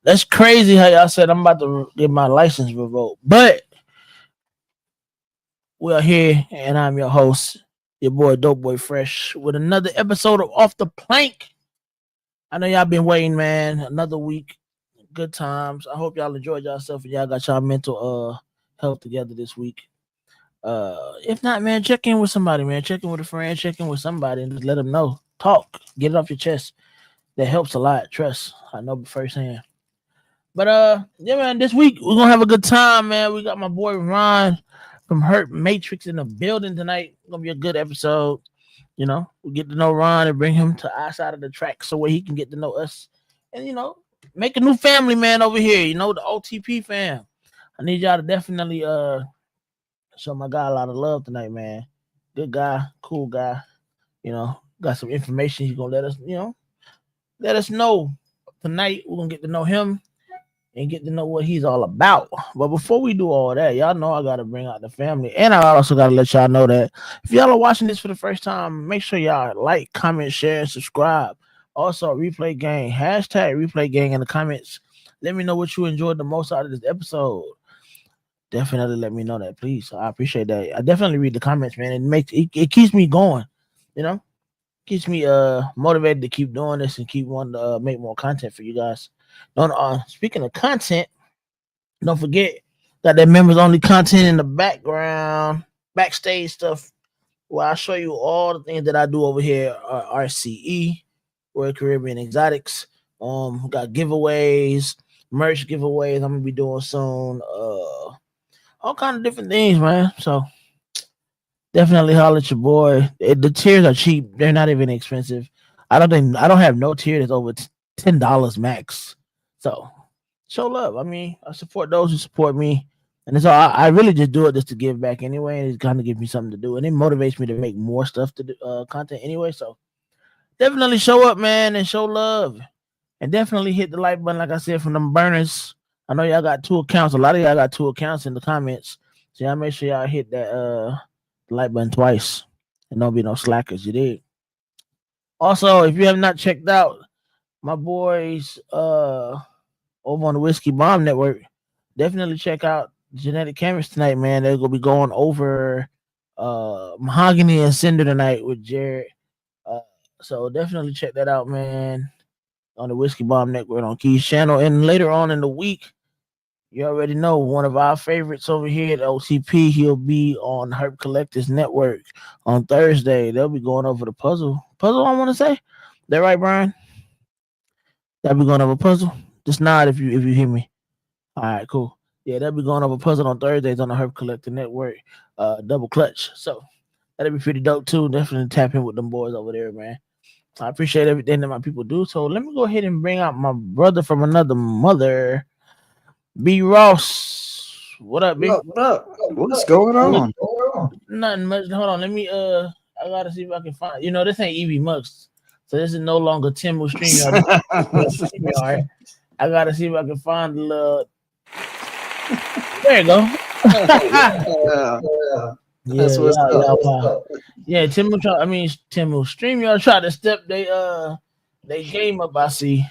That's crazy how y'all said I'm about to get my license revoked. But we are here, and I'm your host, your boy Dope Boy Fresh, with another episode of Off the Plank. I know y'all been waiting, man. Another week, good times. I hope y'all enjoyed yourself and y'all got y'all mental health together this week. If not, man, check in with somebody, man. Check in with a friend, check in with somebody, and just let them know. Talk, get it off your chest. That helps a lot. Trust, I know firsthand. But yeah, man, this week we're gonna have a good time, man. We got my boy Ron from Herp Matrix in the building tonight. Gonna be a good episode. You know, we get to know Ron and bring him to our side of the track so where he can get to know us, and make a new family, man, over here. You know, the OTP fam. I need y'all to definitely show my guy a lot of love tonight, man. Good guy, cool guy. Got some information he's gonna let us know tonight. We're gonna get to know him and get to know what he's all about. But before we do all that, y'all know I gotta bring out the family, and I also gotta let y'all know that if y'all are watching this for the first time, make sure y'all like, comment, share, and subscribe. Also, replay gang hashtag replay gang in the comments. Let me know what you enjoyed the most out of this episode. Definitely let me know that, please. I appreciate that. I definitely read the comments, man. It keeps me going, keeps me motivated to keep doing this and keep wanting to make more content for you guys. Speaking of content, don't forget that members only content in the background, backstage stuff, where I show you all the things that I do over here at RCE, Royal Caribbean Exotics. Got giveaways, merch giveaways I'm gonna be doing soon. All kind of different things, man. So definitely holler at your boy. The tiers are cheap; they're not even expensive. I don't have no tier that's over $10 max. So show love. I mean, I support those who support me, and so I really just do it just to give back anyway, and it kind of gives me something to do, and it motivates me to make more stuff to do, content anyway. So definitely show up, man, and show love, and definitely hit the like button, like I said, from them burners. I know y'all got 2 accounts. A lot of y'all got 2 accounts in the comments, so y'all make sure y'all hit that like button twice, and don't be no slackers. You did. Also, if you have not checked out my boys over on the Whiskey Bomb Network, definitely check out Genetic Chemist tonight, man. They're gonna be going over Mahogany and Cinder tonight with Jared. So definitely check that out, man, on the Whiskey Bomb Network on Key's channel. And later on in the week, you already know one of our favorites over here at OTP. He'll be on Herp Collectors Network on Thursday. They'll be going over the puzzle. I want to say. That right, Brian? They'll be going over puzzle. Just nod if you hear me. All right, cool. Yeah, they'll be going over puzzle on Thursdays on the Herp Collector Network, double clutch. So that'll be pretty dope too. Definitely tap in with them boys over there, man. I appreciate everything that my people do. So let me go ahead and bring out my brother from another mother, B Ross. What up, B? What up? What's going on? Nothing much. Hold on. Let me I gotta see if I can find. This ain't EV Mux, so this is no longer Timu StreamYard. I gotta see if I can find the little. There you go. That's what's up. Yeah, Timu StreamYard tried to step they game up. I see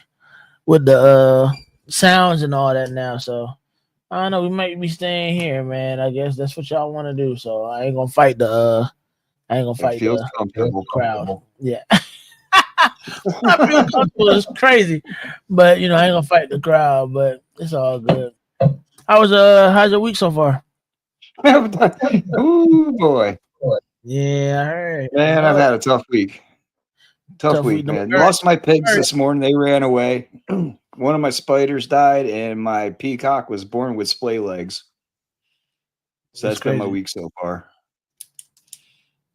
with the sounds and all that now. So I don't know. We might be staying here, man. I guess that's what y'all want to do. So I ain't gonna fight the crowd. Yeah. I feel comfortable. It's crazy, but I ain't gonna fight the crowd. But it's all good. How's your week so far? Ooh boy. Yeah, I heard. Man, I've had a tough week. Tough week, man. Lost my pigs this morning. They ran away. One of my spiders died, and my peacock was born with splay legs. So that's been my week so far.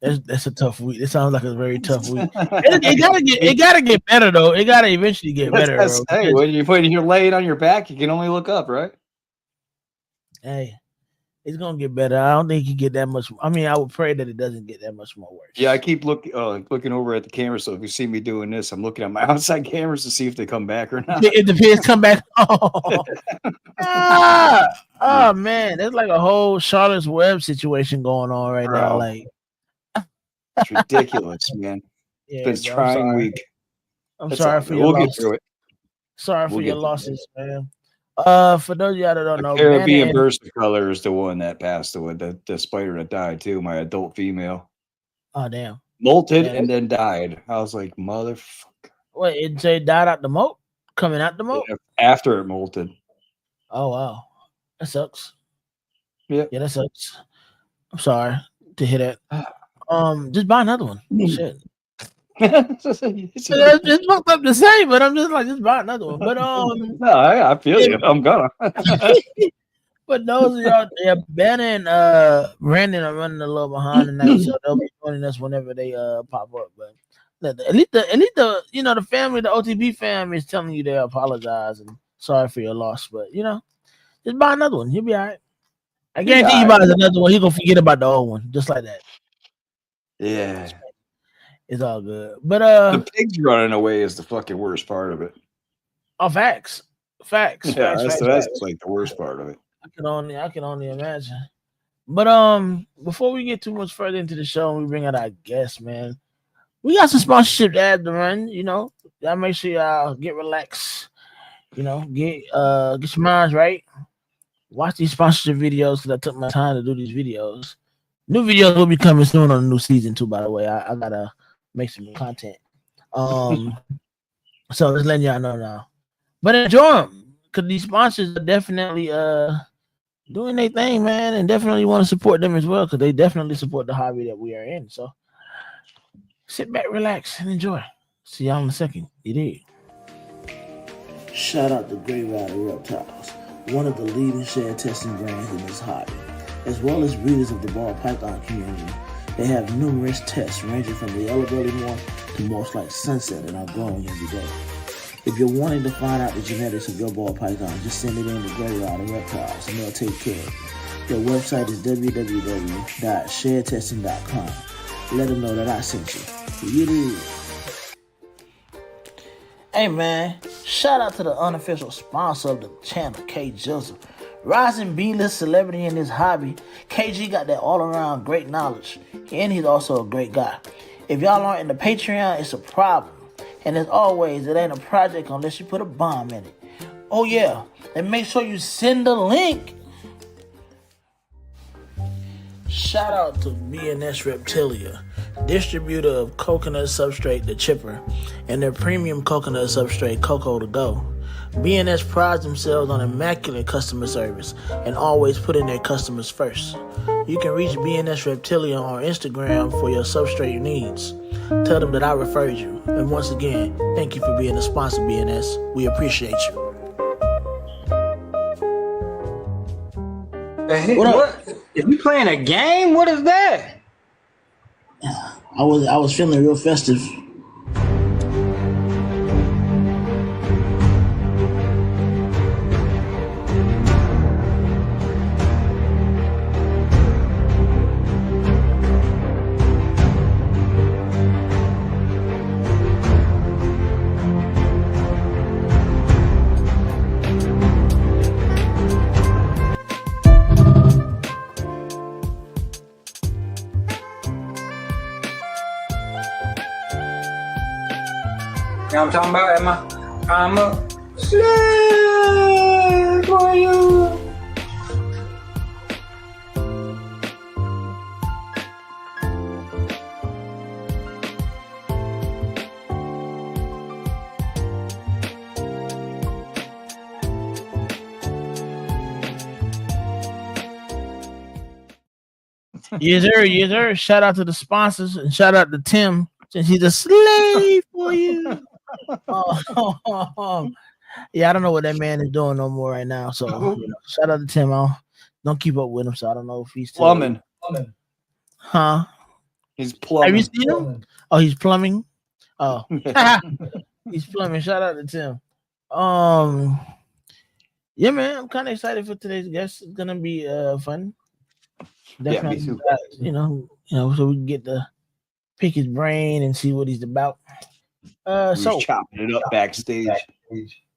That's a tough week. It sounds like a very tough week. It gotta get better though. It gotta eventually get better. Hey, when you're laying on your back, you can only look up, right? Hey, it's gonna get better. I don't think you get that much. I mean, I would pray that it doesn't get that much more worse. Yeah, I keep looking over at the camera. So if you see me doing this, I'm looking at my outside cameras to see if they come back or not. If the pigs come back, oh man, there's like a whole Charlotte's Web situation going on right now. Like, it's ridiculous, man. Yeah, it's been a trying week. I'm sorry for your We'll loss. get through it. Sorry for your losses, man. For those of y'all that don't know, Caribbean Versicolor is the one that passed away. The spider that died too. My adult female. Oh damn! Molted and then died. I was like, motherfucker. Wait, it died out the moat? Coming out the moat? Yeah, after it molted. Oh wow, that sucks. Yeah, that sucks. I'm sorry to hear that. Just buy another one. Shit. It's fucked up to say, but I'm just like, just buy another one. But no, I feel you. I'm gonna. But those of y'all, Ben and Brandon are running a little behind tonight, so they'll be joining us whenever they pop up. But at least the the family, the OTP family is telling you they apologize and sorry for your loss. But just buy another one. You'll be all right. I guarantee you buy another one, he's gonna forget about the old one, just like that. Yeah. It's all good. But the pigs running away is the fucking worst part of it. Oh, facts. Yeah, that's like the worst part of it. I can only imagine. But before we get too much further into the show and we bring out our guests, man, we got some sponsorship ads to run. Y'all make sure y'all get relaxed. Get your minds right. Watch these sponsorship videos because I took my time to do these videos. New videos will be coming soon on the new season too. By the way, I gotta make some new content. So just letting y'all know now. But enjoy them because these sponsors are definitely doing their thing, man, and definitely want to support them as well because they definitely support the hobby that we are in. So sit back, relax, and enjoy. See y'all in a second. You did. Shout out to Grey Rider Reptiles, one of the leading share testing brands in this hobby, as well as breeders of the ball python community. They have numerous tests ranging from the yellow belly morph to morphs like sunset and are growing every day. If you're wanting to find out the genetics of your ball python, just send it in to Grey Rider Reptiles and they'll take care of you. Their website is www.sharetesting.com. Let them know that I sent you. Hey man, shout out to the unofficial sponsor of the channel, K. Joseph. Rising B-list celebrity in this hobby, KG got that all-around great knowledge, and he's also a great guy. If y'all aren't in the Patreon, it's a problem. And as always, it ain't a project unless you put a bomb in it. Oh yeah, and make sure you send the link. Shout out to BNS Reptilia, distributor of coconut substrate The Chipper and their premium coconut substrate Cocoa to Go. BNS prides themselves on immaculate customer service and always putting their customers first. You can reach BNS Reptilia on Instagram for your substrate needs. Tell them that I referred you. And once again, thank you for being a sponsor, BNS. We appreciate you. Hey, what? If you playing a game, what is that? I was feeling real festive. You know what I'm talking about? I'm a slave for you. Yes, sir. Shout out to the sponsors and shout out to Tim since he's a slave for you. Yeah, I don't know what that man is doing no more right now. So shout out to Tim. I don't keep up with him, so I don't know if he's still plumbing. Huh? He's plumbing. Have you seen him? Oh, he's plumbing. Oh, he's plumbing. Shout out to Tim. Yeah, man, I'm kind of excited for today's guest. It's gonna be fun. Definitely, yeah, me too. So we can get to pick his brain and see what he's about. So chopping it up backstage.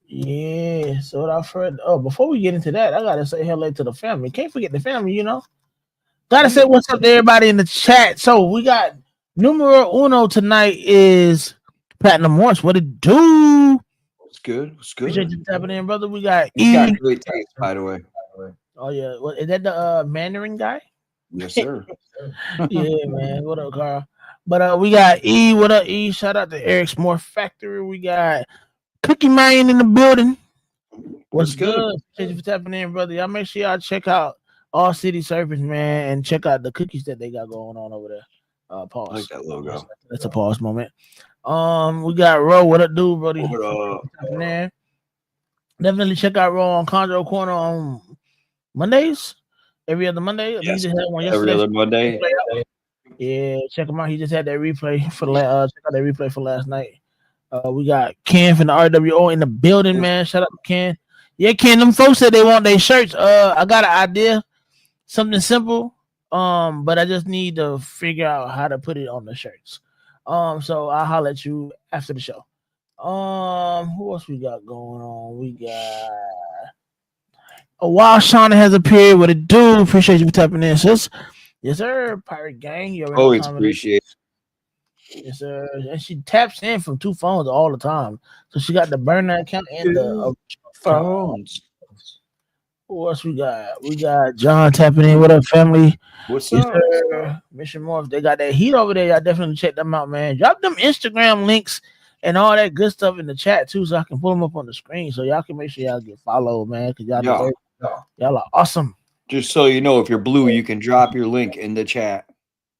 Yeah. So without further, before we get into that, I gotta say hello to the family. Can't forget the family, Gotta say what's up to everybody in the chat. So we got numero uno tonight is Platinum Morse. What it do? What's good? What's good? Appreciate you tapping in, brother. We got He's got great taste, by the way. Oh yeah, what is that? The Mandarin guy? Yes, sir. Yeah, man. What up, Carl? But we got E. What up, E? Shout out to Eric's More Factory. We got Cookie Man in the building. What's good? Appreciate you for tapping in, brother. Y'all make sure y'all check out All City Surface, man, and check out the cookies that they got going on over there. Pause. I like that logo. That's a pause moment. We got Ro. What up, dude, brody? What up? There. Definitely check out Ro on Conjo Corner on Mondays. Every other Monday. Yes. He just had one yesterday. Every other Monday. Yeah, check him out. He just had that replay for check out that replay for last night. We got Ken from the RWO in the building, man. Shout out to Ken. Yeah, Ken, them folks said they want their shirts. I got an idea, something simple. But I just need to figure out how to put it on the shirts. So I'll holler at you after the show. Who else we got going on? We got Wild Shauna has appeared with a dude. Appreciate you for tapping in, sis. Yes, sir. Pirate Gang. You always appreciate it. Yes, sir. And she taps in from 2 phones all the time. So she got the burner account and the phones. Who else we got? We got John tapping in. What up, family? What's up? Sir. Mission Morph. They got that heat over there. Y'all definitely check them out, man. Drop them Instagram links and all that good stuff in the chat too, so I can pull them up on the screen so y'all can make sure y'all get followed, man. Because y'all are awesome. Just so you know, if you're blue, you can drop your link in the chat.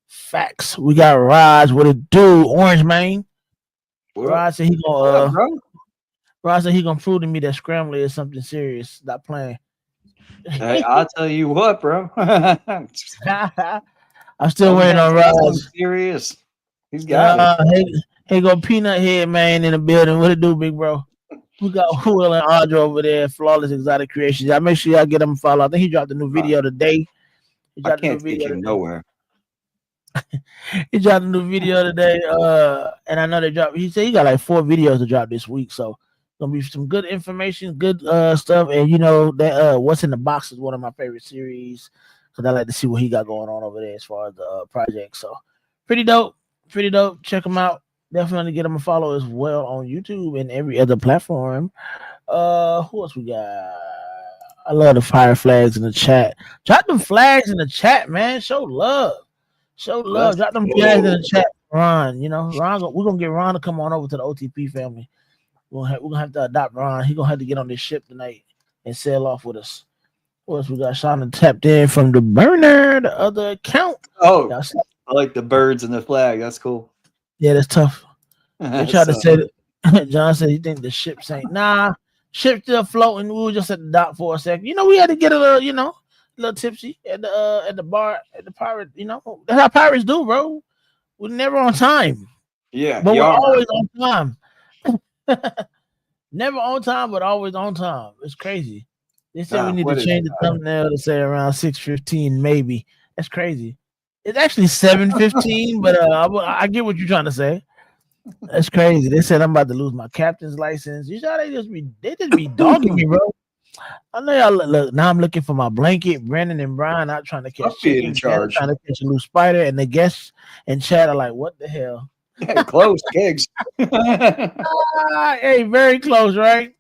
Facts. We got Raj with a dude, Orange Man. Raj said he gonna Raj said he gonna prove to me that Scrambler is something serious. Stop playing. Hey, I'll tell you what, bro. I'm still waiting on Raj. Serious. He's got it. Hey, go Peanut Head Man in the building. What it do, big bro? We got Will and Audra over there, Flawless Exotic Creations. Y'all make sure y'all get them a follow. I think he dropped a new video today. I can't take him nowhere. He dropped a new video today. And I know they dropped. He said he got like 4 videos to drop this week. So gonna be some good information, good stuff. And you know that What's in the Box is one of my favorite series because I like to see what he got going on over there as far as the project. So pretty dope. Check him out. Definitely get him a follow as well on YouTube and every other platform. Who else we got? I love the fire flags in the chat. Drop them flags in the chat, man. Show love. Drop them flags in the chat. Ron, you know, we're gonna get Ron to come on over to the OTP family. We're gonna have to adopt Ron. He's gonna have to get on this ship tonight and sail off with us. What else we got? Shauna tapped in from the burner, the other account. Oh, I like the birds and the flag. That's cool. Yeah, that's tough. They tried to say that. John said he think the ship sank. Nah, ship still floating. We were just at the dock for a second. You know, we had to get a little, a little tipsy at the bar at the pirate. You know, that's how pirates do, bro. We're never on time. Yeah, but we're always on time. Never on time, but always on time. It's crazy. They said we need to change the thumbnail to say around 6:15, maybe. That's crazy. It's actually 7:15, but I get what you're trying to say. That's crazy. They said I'm about to lose my captain's license. You saw they just be dogging me, bro. I know y'all look. Now I'm looking for my blanket. Brandon and Brian out trying to catch chicken, in charge. trying to catch a loose spider, and the guests and chat are like, "What the hell?" Yeah, close, pigs. Hey, very close, right?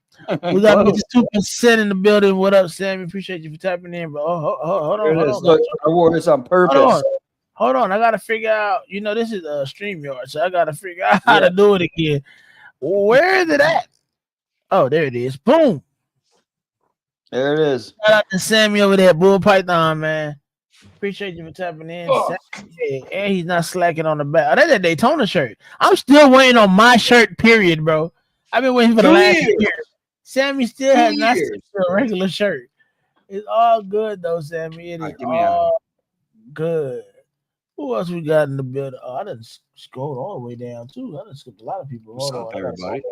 We got Mr. 2% in the building. What up, Sammy? Appreciate you for tapping in, bro. Hold on. Look, I wore this on purpose. Hold on. I gotta figure out. This is a StreamYard, so I gotta figure out how to do it again. Where is it at? Oh, there it is. Boom. There it is. Shout out to Sammy over there, Bull Python, man. Appreciate you for tapping in. And he's not slacking on the back. Oh, that's a Daytona shirt. I'm still waiting on my shirt, period, bro. I've been waiting for the last year. Sammy still has not seen a regular shirt. It's all good, though, Sammy. It is all good. Who else we got in the building? Oh, I didn't scroll all the way down, too. I didn't skip a lot of people. What's up, everybody?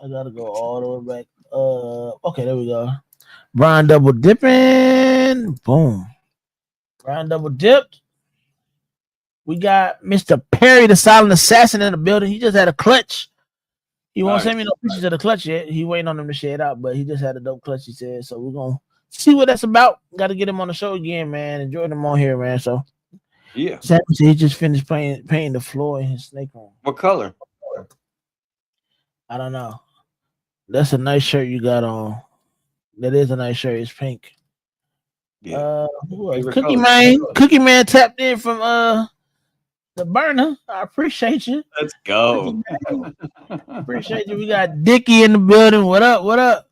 I gotta go all the way back. Okay, there we go. Brian double dipping. Boom. Brian double dipped. We got Mr. Perry, the silent assassin, in the building. He just had a clutch. He won't send me no pictures of the clutch yet. He waiting on them to share it out, but he just had a dope clutch, he said. So we're gonna see what that's about. Got to get him on the show again, man. Enjoy him on here, man. So yeah. Sammy said he just finished painting the floor in his snake room. What color? I don't know. That's a nice shirt you got on. That is a nice shirt. It's pink. Yeah. Cookie Man. Cookie Man tapped in from the burner. I appreciate you. Let's go. Appreciate you. We got Dickie in the building. What up? What up?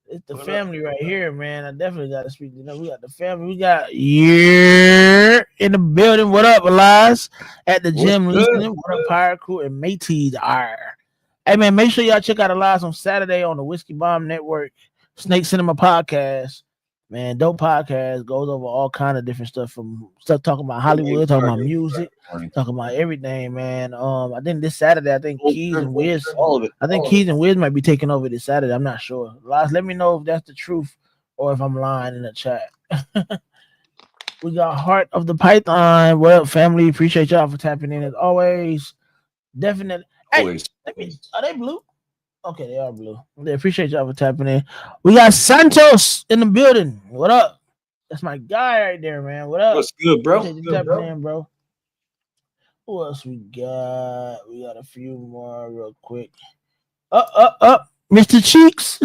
It's the family right here, man. I definitely got to speak. You know, we got the family. We got in the building. What up, Elias? At the gym listening. What up, Pirate Crew and Mateys are. Hey, man, make sure y'all check out Elias on Saturday on the Whiskey Bomb Network, Snake Cinema Podcast. Man, dope podcast, goes over all kind of different stuff, from stuff talking about Hollywood, talking about music, talking about everything, man. I think this Saturday, I think Keys and Wiz, Keys and Wiz might be taking over this Saturday. I'm not sure. Lars, let me know if that's the truth or if I'm lying in the chat. We got Heart of the Python. What up, family? Appreciate y'all for tapping in as always. Definitely. Hey, are they blue? Okay, they are blue. They appreciate y'all for tapping in. We got Santos in the building. What up? That's my guy right there, man. What up? What's good, bro? Tapping in, bro. Who else we got? We got a few more real quick. Up. Mr. Cheeks.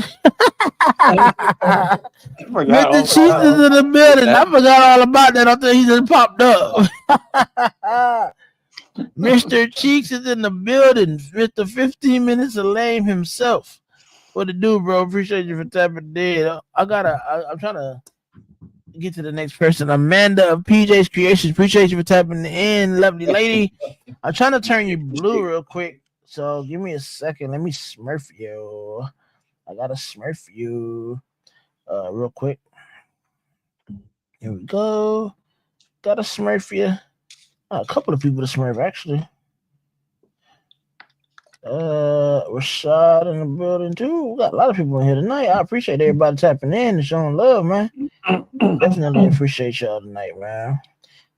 Mr. Cheeks is in the building. I forgot all about that. I thought he just popped up. Mr. Cheeks is in the building. Mr. 15 Minutes of Lame himself. What to do, bro? Appreciate you for tapping in. I'm trying to get to the next person. Amanda of PJ's Creations. Appreciate you for tapping in, lovely lady. I'm trying to turn you blue real quick. So give me a second. Let me smurf you. I gotta smurf you real quick. Here we go. Gotta smurf you. A couple of people to smurf, actually. Rashad in the building too. We got a lot of people in here tonight. I appreciate everybody tapping in and showing love, man. Definitely appreciate y'all tonight, man.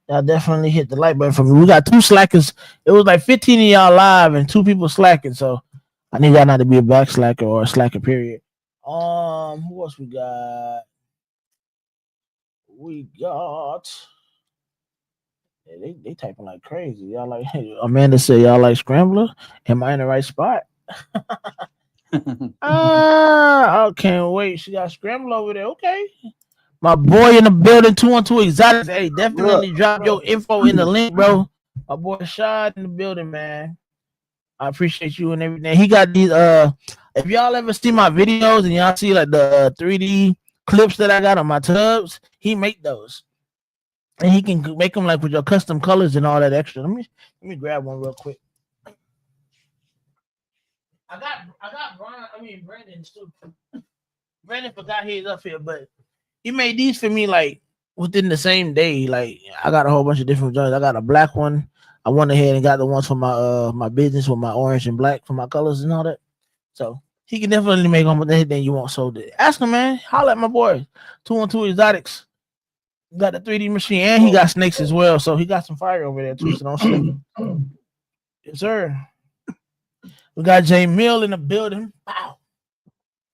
Y'all definitely hit the like button for me. We got 2 slackers. It was like 15 of y'all live and 2 people slacking, so I need y'all not to be a back slacker or a slacker, period. Who else we got? They typing like crazy. Y'all like Amanda said y'all like Scrambler. Am I in the right spot? I can't wait. She got Scrambler over there. Okay. My boy in the building, 212 Exotics. Hey, definitely drop your info in the link, bro. My boy Shad in the building, man. I appreciate you and everything. He got these if y'all ever see my videos and y'all see like the 3D clips that I got on my tubs, he make those. And he can make them like with your custom colors and all that extra. Let me grab one real quick. I got Brandon too. Brandon forgot he's up here, but he made these for me like within the same day. Like I got a whole bunch of different joints. I got a black one. I went ahead and got the ones for my my business with my orange and black for my colors and all that. So he can definitely make them with anything you want. So ask him, man. Holla at my boy. 212 Exotics. Got the 3D machine and he got snakes as well. So he got some fire over there too. So don't sleep. Yes, sir. We got Jay Mill in the building. Wow.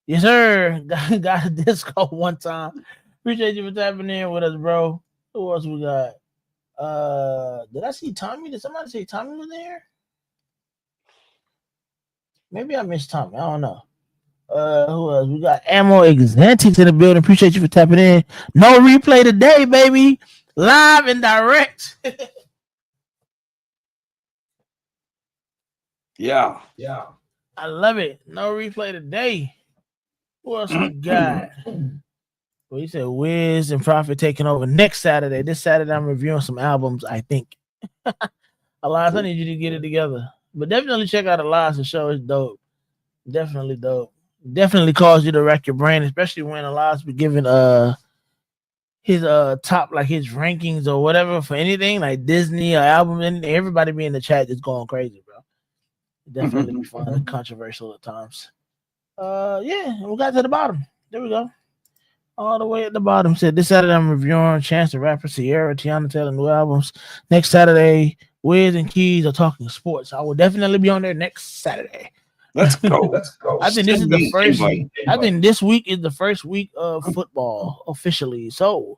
Yes, sir. Got a disco one time. Appreciate you for tapping in with us, bro. Who else we got? Did I see Tommy? Did somebody say Tommy was there? Maybe I missed Tommy. I don't know. Who else? We got Ammo Exantics in the building. Appreciate you for tapping in. No replay today, baby. Live and direct. Yeah. I love it. No replay today. Who else we got? Well, he said Wiz and Prophet taking over next Saturday. This Saturday, I'm reviewing some albums, I think. Elias, I need you to get it together. But definitely check out Elias' show. It's dope. Definitely dope. Definitely cause you to rack your brain, especially when Elias be giving his top, like his rankings or whatever for anything, like Disney or album, and everybody be in the chat just going crazy, bro. Definitely be fun and controversial at times. Yeah, we got to the bottom. There we go. All the way at the bottom. Said this Saturday I'm reviewing Chance the Rapper, Sierra, Tiana Taylor new albums. Next Saturday, Wiz and Keys are talking sports. I will definitely be on there next Saturday. Let's go. I think this is the first. I think this week is the first week of football officially. So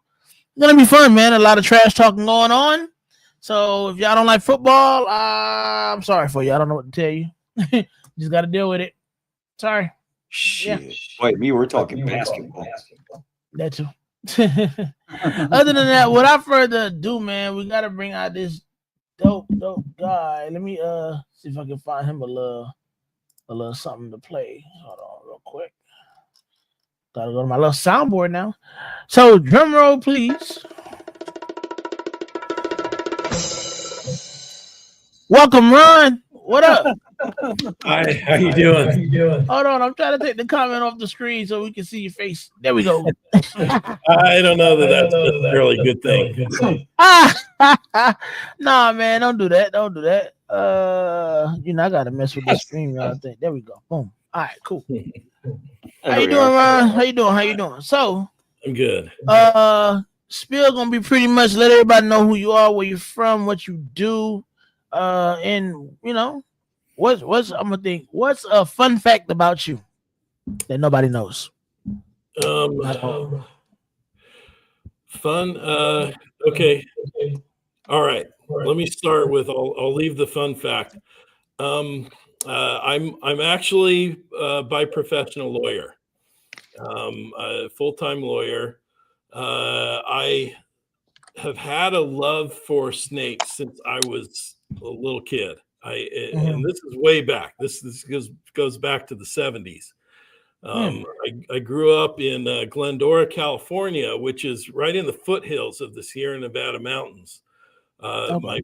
it's gonna be fun, man. A lot of trash talking going on. So if y'all don't like football, I'm sorry for you. I don't know what to tell you. Just got to deal with it. Sorry. Shit. Wait, we're talking basketball. That too. Other than that, without further ado, man, we gotta bring out this dope guy. Let me see if I can find him a little something to play. Hold on real quick. Gotta go to my little soundboard now. So drum roll, please. Welcome, Ron. What up? Hi, how you doing? Hold on, I'm trying to take the comment off the screen so we can see your face. There we go. I don't know that that's a really good thing. Nah, man, don't do that. Don't do that. I gotta mess with this stream, y'all. Think. There we go. Boom. All right, cool. How you doing, Ron? How you doing? So I'm good. Spill gonna be pretty much let everybody know who you are, where you're from, what you do, and what's I'm gonna think. What's a fun fact about you that nobody knows? Fun. Okay. All right. Let me start with. I'll leave the fun fact. I'm actually by profession a lawyer. A full-time lawyer. I have had a love for snakes since I was a little kid. And this is way back. This goes back to the 70s. I grew up in Glendora, California, which is right in the foothills of the Sierra Nevada mountains. My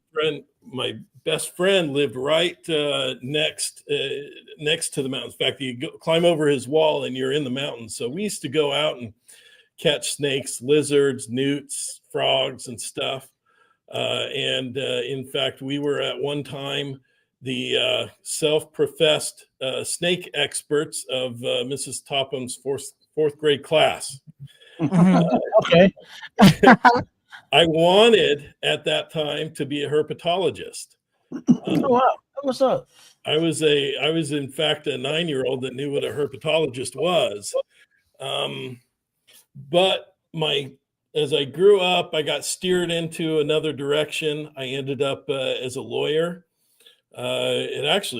best friend lived right next to the mountains. In fact, you climb over his wall and you're in the mountains. So we used to go out and catch snakes, lizards, newts, frogs, and stuff. In fact, we were at one time the self-professed snake experts of Mrs. Topham's fourth grade class. Okay. I wanted at that time to be a herpetologist. Wow. What's up? I was in fact a 9-year-old that knew what a herpetologist was. But as I grew up, I got steered into another direction. I ended up as a lawyer. That's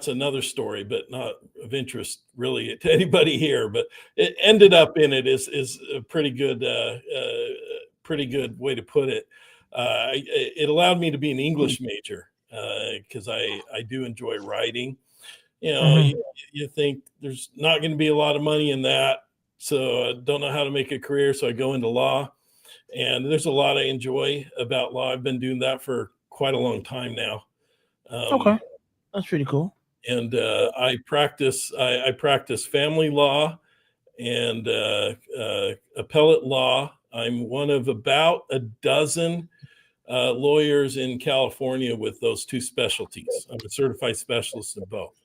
another story, but not of interest really to anybody here. But it ended up in it is a pretty good way to put it. It allowed me to be an English major because I do enjoy writing. You think there's not going to be a lot of money in that. So I don't know how to make a career. So I go into law, and there's a lot I enjoy about law. I've been doing that for quite a long time now. Okay. That's pretty cool. And I practice family law and appellate law. I'm one of about a dozen lawyers in California with those two specialties. I'm a certified specialist in both.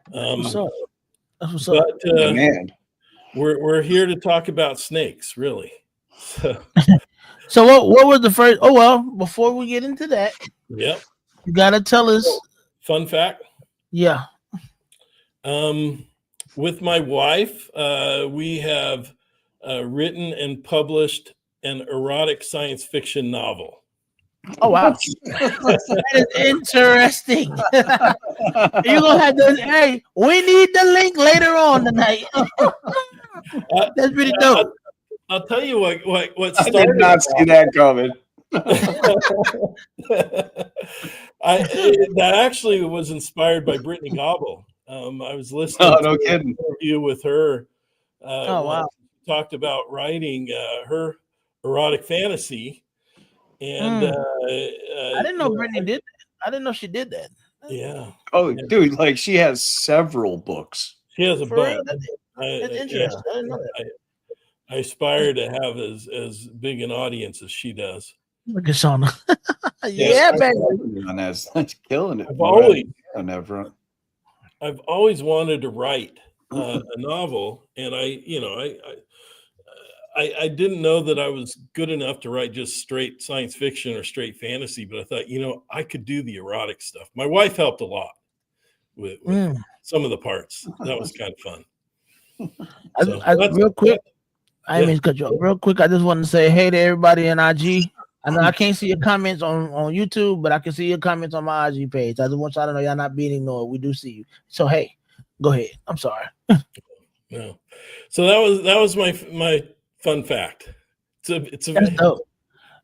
What's up? That's what's up. But, man. We're here to talk about snakes, really. So what was the first? Oh well, before we get into that, yep, you gotta tell us. Fun fact. Yeah. With my wife, we have written and published an erotic science fiction novel. Oh wow, that is interesting. You're gonna have to. Hey, we need the link later on tonight. That's pretty dope. I'll tell you what I did not see that coming. That actually was inspired by Brittany Gobble. I was listening to an interview with her. Wow. She talked about writing her erotic fantasy. And I didn't know Brittany did that. I didn't know she did that. Yeah. Oh, dude, like she has several books. She has a book. That's interesting. I didn't know that. I aspire to have as big an audience as she does. Look at Shauna. Yeah, baby. That's killing it. I've always wanted to write a novel, and I didn't know that I was good enough to write just straight science fiction or straight fantasy, but I thought, I could do the erotic stuff. My wife helped a lot with some of the parts. That was kind of fun. Real quick, I didn't mean to cut you off. Real quick, I just want to say hey to everybody in IG. I know I can't see your comments on YouTube, but I can see your comments on my IG page. I just want y'all to know y'all not being ignored. We do see you. So hey, Go ahead. I'm sorry. No. So that was my fun fact. That's dope.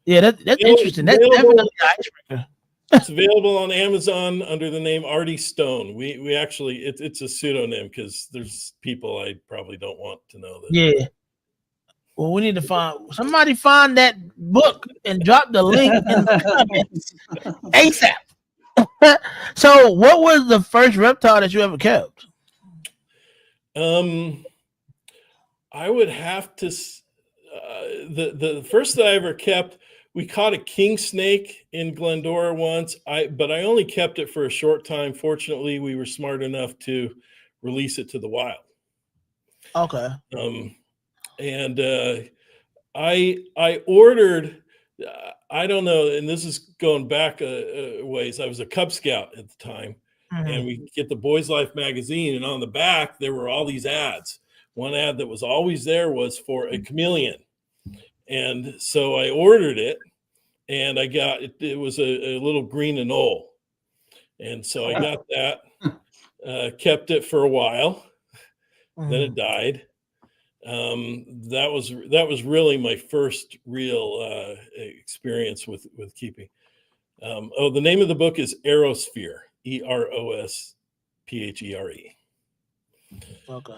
Yeah, that's interesting. That's definitely an icebreaker. It's available on Amazon under the name Artie Stone. We actually it's a pseudonym because there's people I probably don't want to know that. Yeah. Well, we need to find that book and drop the link in the comments ASAP. So, what was the first reptile that you ever kept? I would have to the first that I ever kept. We caught a king snake in Glendora once. But I only kept it for a short time. Fortunately, we were smart enough to release it to the wild. Okay. And I ordered. I don't know, and this is going back a ways. I was a Cub Scout at the time, and we get the Boys Life magazine, and on the back there were all these ads. One ad that was always there was for a chameleon. And so I ordered it, and I got it. It was a little green anole, and so I got that. Kept it for a while, then it died. That was really my first real experience with keeping. The name of the book is Aerosphere, EROSPHERE. Okay.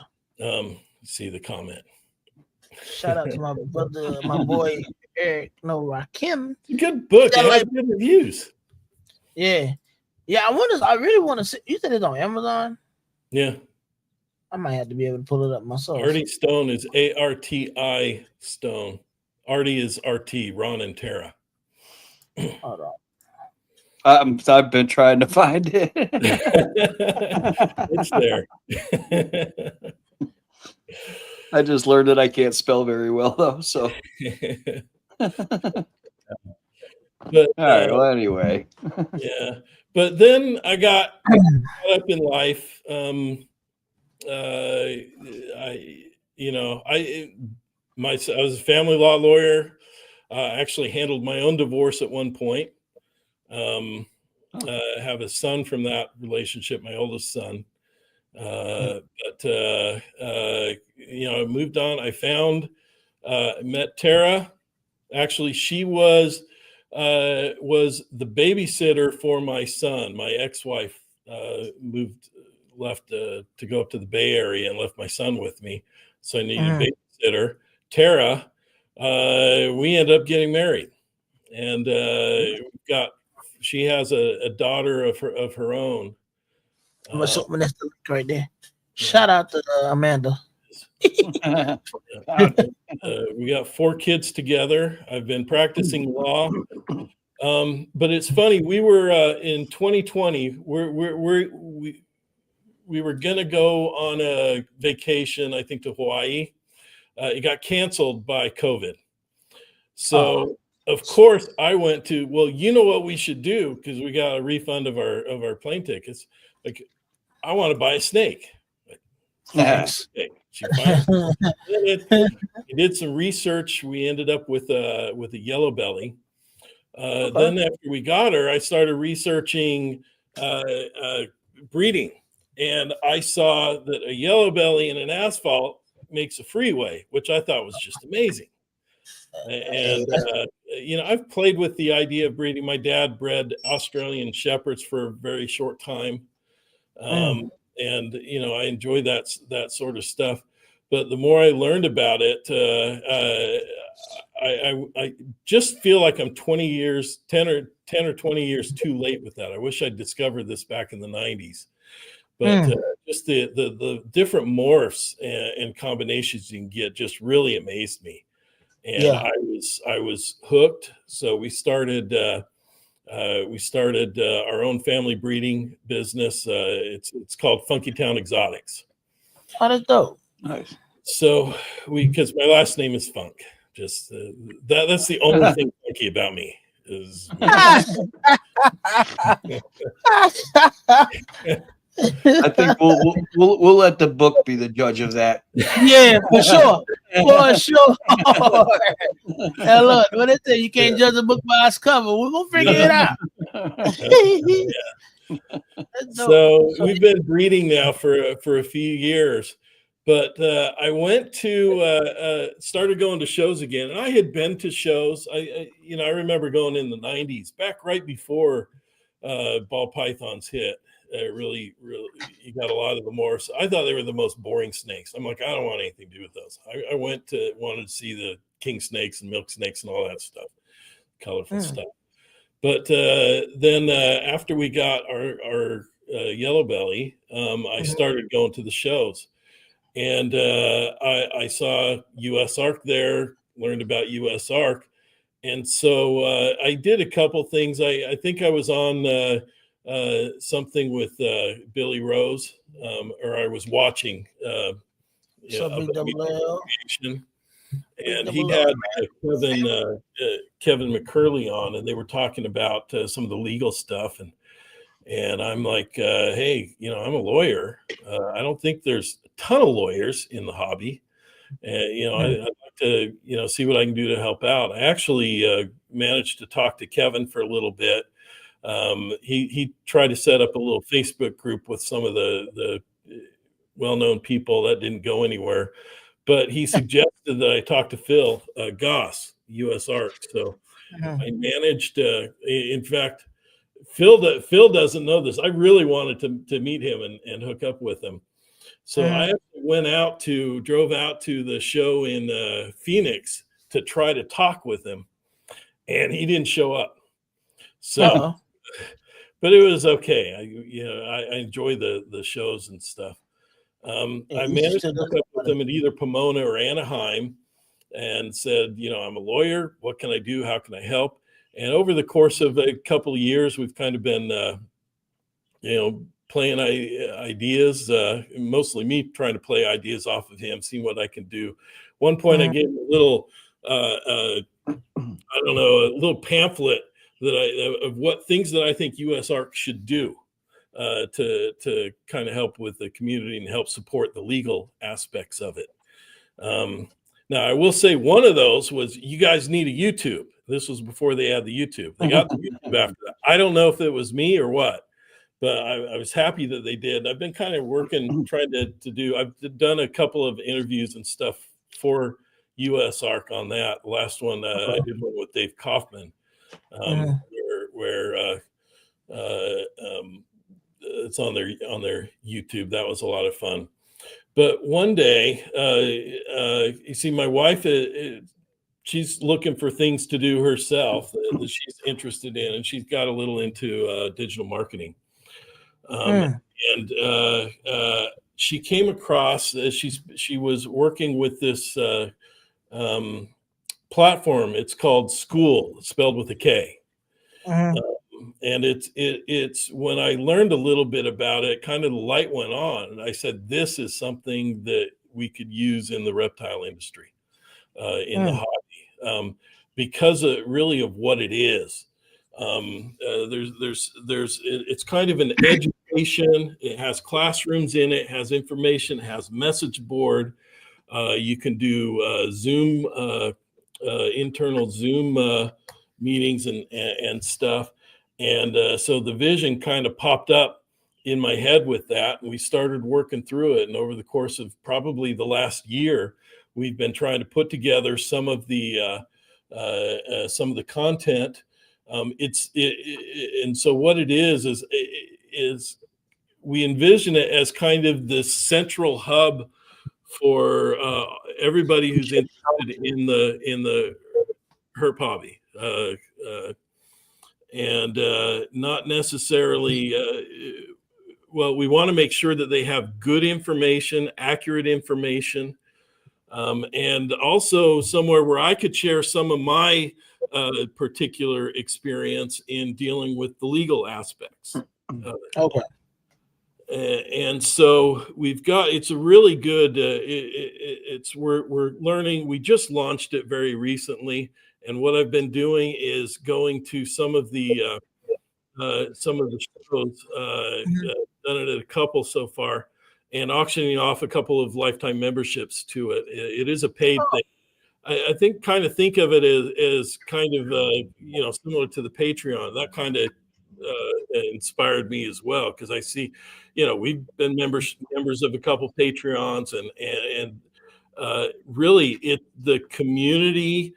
See the comment. Shout out to my brother, my boy Eric. No, Rakim. Good book. It has good reviews. Yeah. I really want to see. You said it's on Amazon? Yeah. I might have to be able to pull it up myself. Artie Stone is ARTI Stone. Artie is RT, Ron and Tara. Hold on. I've been trying to find it. It's there. I just learned that I can't spell very well, though. So, But, all right. Well, anyway, yeah. But then I got caught up in life. I was a family law lawyer. Actually handled my own divorce at one point. Have a son from that relationship, my oldest son. I moved on. I found, met Tara. Actually, she was the babysitter for my son. My ex-wife left to go up to the Bay Area and left my son with me. So I needed a babysitter. Tara, we ended up getting married, and she has a daughter of her own. That's the link right there. Shout out to Amanda. We got 4 kids together. I've been practicing law, but it's funny. We were in 2020. We were gonna go on a vacation, I think, to Hawaii. It got canceled by COVID. So of course I went to. Well, you know what we should do, because we got a refund of our plane tickets. Like, I want to buy a snake. Nice. We did some research. We ended up with a yellow belly. Then after we got her, I started researching breeding, and I saw that a yellow belly and an asphalt makes a freeway, which I thought was just amazing. And I've played with the idea of breeding. My dad bred Australian Shepherds for a very short time. And I enjoy that sort of stuff. But the more I learned about it, I just feel like I'm 10 or 20 years too late with that. I wish I'd discovered this back in the 90s. But just the different morphs and combinations you can get just really amazed me. And I was hooked. So we started our own family breeding business. It's called Funky Town Exotics. Oh, that's dope. Nice. So because my last name is Funk. Just that's the only thing funky about me is. I think we'll let the book be the judge of that. Yeah, for sure. For sure. Hey, look, what they say, you can't judge a book by its cover. We're gonna figure it out. So we've been breeding now for a few years, but I went to started going to shows again, and I had been to shows. I remember going in the '90s, back right before ball pythons hit. Really, you got a lot of the more. So I thought they were the most boring snakes. I'm like, I don't want anything to do with those. I wanted to see the king snakes and milk snakes and all that stuff, colorful stuff. But then after we got our yellow belly, I started going to the shows, and I saw US Arc there, learned about US Arc. And so I did a couple things. I think I was on something with Billy Rose, or I was watching and he had Kevin McCurley on, and they were talking about some of the legal stuff. And I'm like, hey, I'm a lawyer. I don't think there's a ton of lawyers in the hobby. And, I'd like to, see what I can do to help out. I actually managed to talk to Kevin for a little bit. He tried to set up a little Facebook group with some of the well-known people. That didn't go anywhere. But he suggested that I talk to Phil Goss, US Arc. So I managed, in fact, Phil doesn't know this. I really wanted to meet him and hook up with him. So I drove out to the show in Phoenix to try to talk with him, and he didn't show up. So, but it was okay. I enjoy the shows and stuff. I managed to hook up with him at either Pomona or Anaheim, and said, I'm a lawyer. What can I do? How can I help? And over the course of a couple of years, we've kind of been, playing ideas, mostly me trying to play ideas off of him, seeing what I can do. One point I gave him a little, a little pamphlet of what things that I think US Arc should do to kind of help with the community and help support the legal aspects of it. Now, I will say one of those was, you guys need a YouTube. This was before they had the YouTube. They got the YouTube after that. I don't know if it was me or what, but I was happy that they did. I've been kind of working, trying to do, I've done a couple of interviews and stuff for US Arc on that. The last one, I did one with Dave Kaufman, where it's on their YouTube. That was a lot of fun. But one day, you see, my wife, she's looking for things to do herself that she's interested in, and she's got a little into digital marketing. And she came across, she was working with this platform. It's called School, spelled with a K. And it's when I learned a little bit about it, kind of the light went on, and I said, this is something that we could use in the reptile industry, in the hobby, because of what it is. It's kind of an education. It has classrooms in it, has information, has message board. You can do Zoom, internal Zoom meetings and stuff. And so the vision kind of popped up in my head with that, and we started working through it. And over the course of probably the last year, we've been trying to put together some of the content. And so what it is we envision it as kind of the central hub for everybody who's interested in the herp hobby. And not necessarily, we want to make sure that they have good information, accurate information, and also somewhere where I could share some of my particular experience in dealing with the legal aspects of it. Okay. And so it's a really good, we're learning. We just launched it very recently. And what I've been doing is going to some of the shows, done it at a couple so far, and auctioning off a couple of lifetime memberships to it. It is a paid thing. I think of it as kind of similar to the Patreon, that kind of inspired me as well, because I see, we've been members of a couple Patreons, and really the community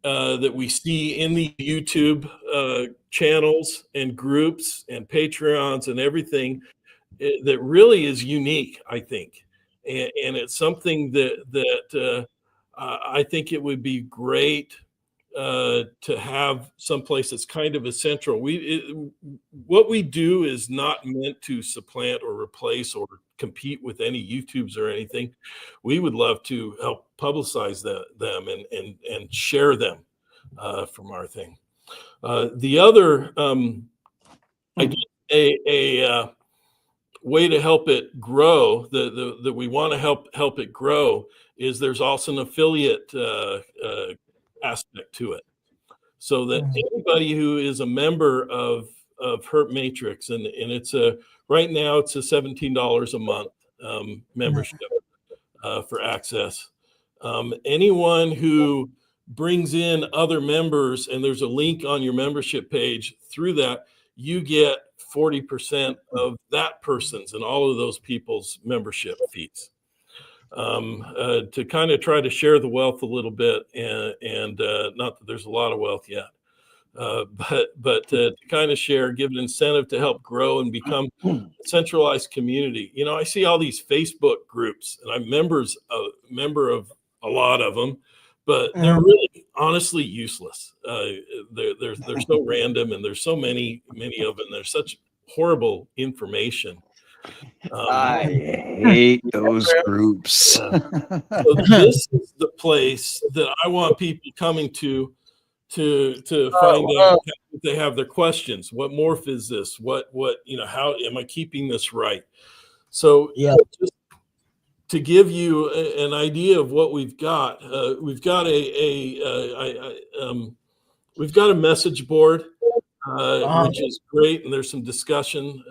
that we see in the YouTube channels and groups and Patreons and everything, that really is unique, I think, and it's something that I think it would be great to have someplace that's kind of a central. What we do is not meant to supplant or replace or compete with any YouTubes or anything. We would love to help publicize them and share them from our thing. The other a way to help it grow, that we want to help it grow, is there's also an affiliate aspect to it, so that anybody who is a member of Herp Matrix, and it's right now it's a $17 a month membership for access. Anyone who brings in other members, and there's a link on your membership page, through that you get 40% of that person's and all of those people's membership fees, to kind of try to share the wealth a little bit, and not that there's a lot of wealth yet, but to kind of share, give an incentive to help grow and become a centralized community. I see all these Facebook groups, and I'm member of a lot of them, but they're really honestly useless. They're so random, and there's so many of them. There's such horrible information. I hate those groups. So this is the place that I want people coming to find out if they have their questions. What morph is this? What how am I keeping this right? So just to give you an idea of what we've got a message board, which is great, and there's some discussions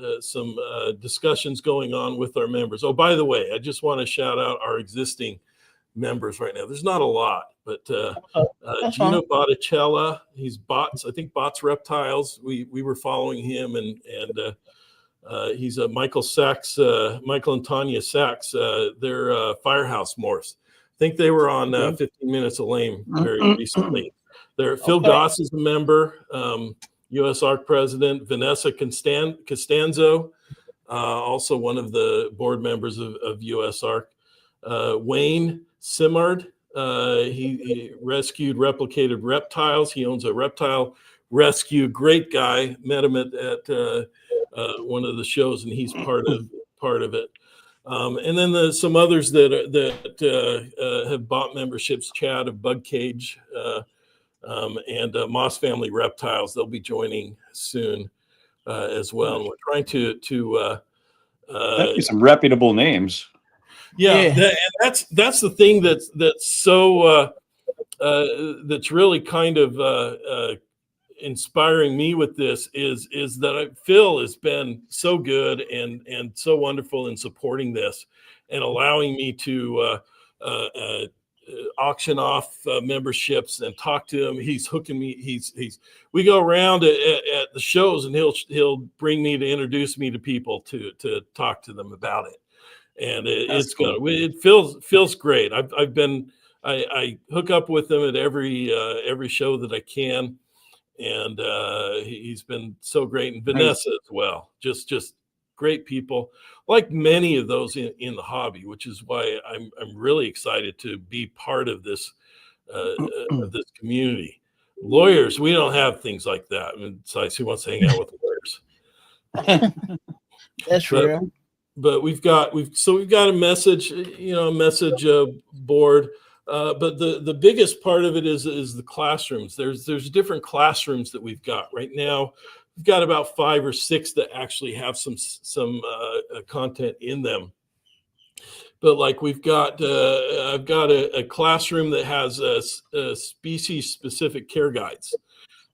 going on with our members. Oh, by the way, I just want to shout out our existing members right now. There's not a lot, but Gino Botticella, he's Bots, I think Bots Reptiles. We were following him, and he's a Michael and Tanya Sachs. They're Firehouse Morse. I think they were on 15 Minutes of Lame very recently. Phil Goss is a member, U.S. ARC president. Vanessa Costanzo, also one of the board members of U.S. ARC. Wayne Simard, he rescued replicated reptiles. He owns a reptile rescue. Great guy. Met him at one of the shows, and he's part of it. And then there's some others that have bought memberships. Chad of Bug Cage, and Moss Family Reptiles. They'll be joining soon as well. And we're trying to that'd be some reputable names. And that's the thing that's so that's really kind of inspiring me with this is that Phil has been so good and so wonderful in supporting this and allowing me to auction off memberships and talk to him. He's hooking me. We go around at the shows, and he'll bring me to introduce me to people to talk to them about it. And it's cool. It feels great. I hook up with him at every show that I can, and he's been so great. And Vanessa as well, just great people, like many of those in the hobby, which is why I'm really excited to be part of this community. Lawyers, we don't have things like that. I mean, besides, who wants to hang out with lawyers? That's real. But we've got a message board. But the biggest part of it is the classrooms. There's different classrooms that we've got right now. We've got about 5 or 6 that actually have some content in them. But like I've got a classroom that has a species specific care guides,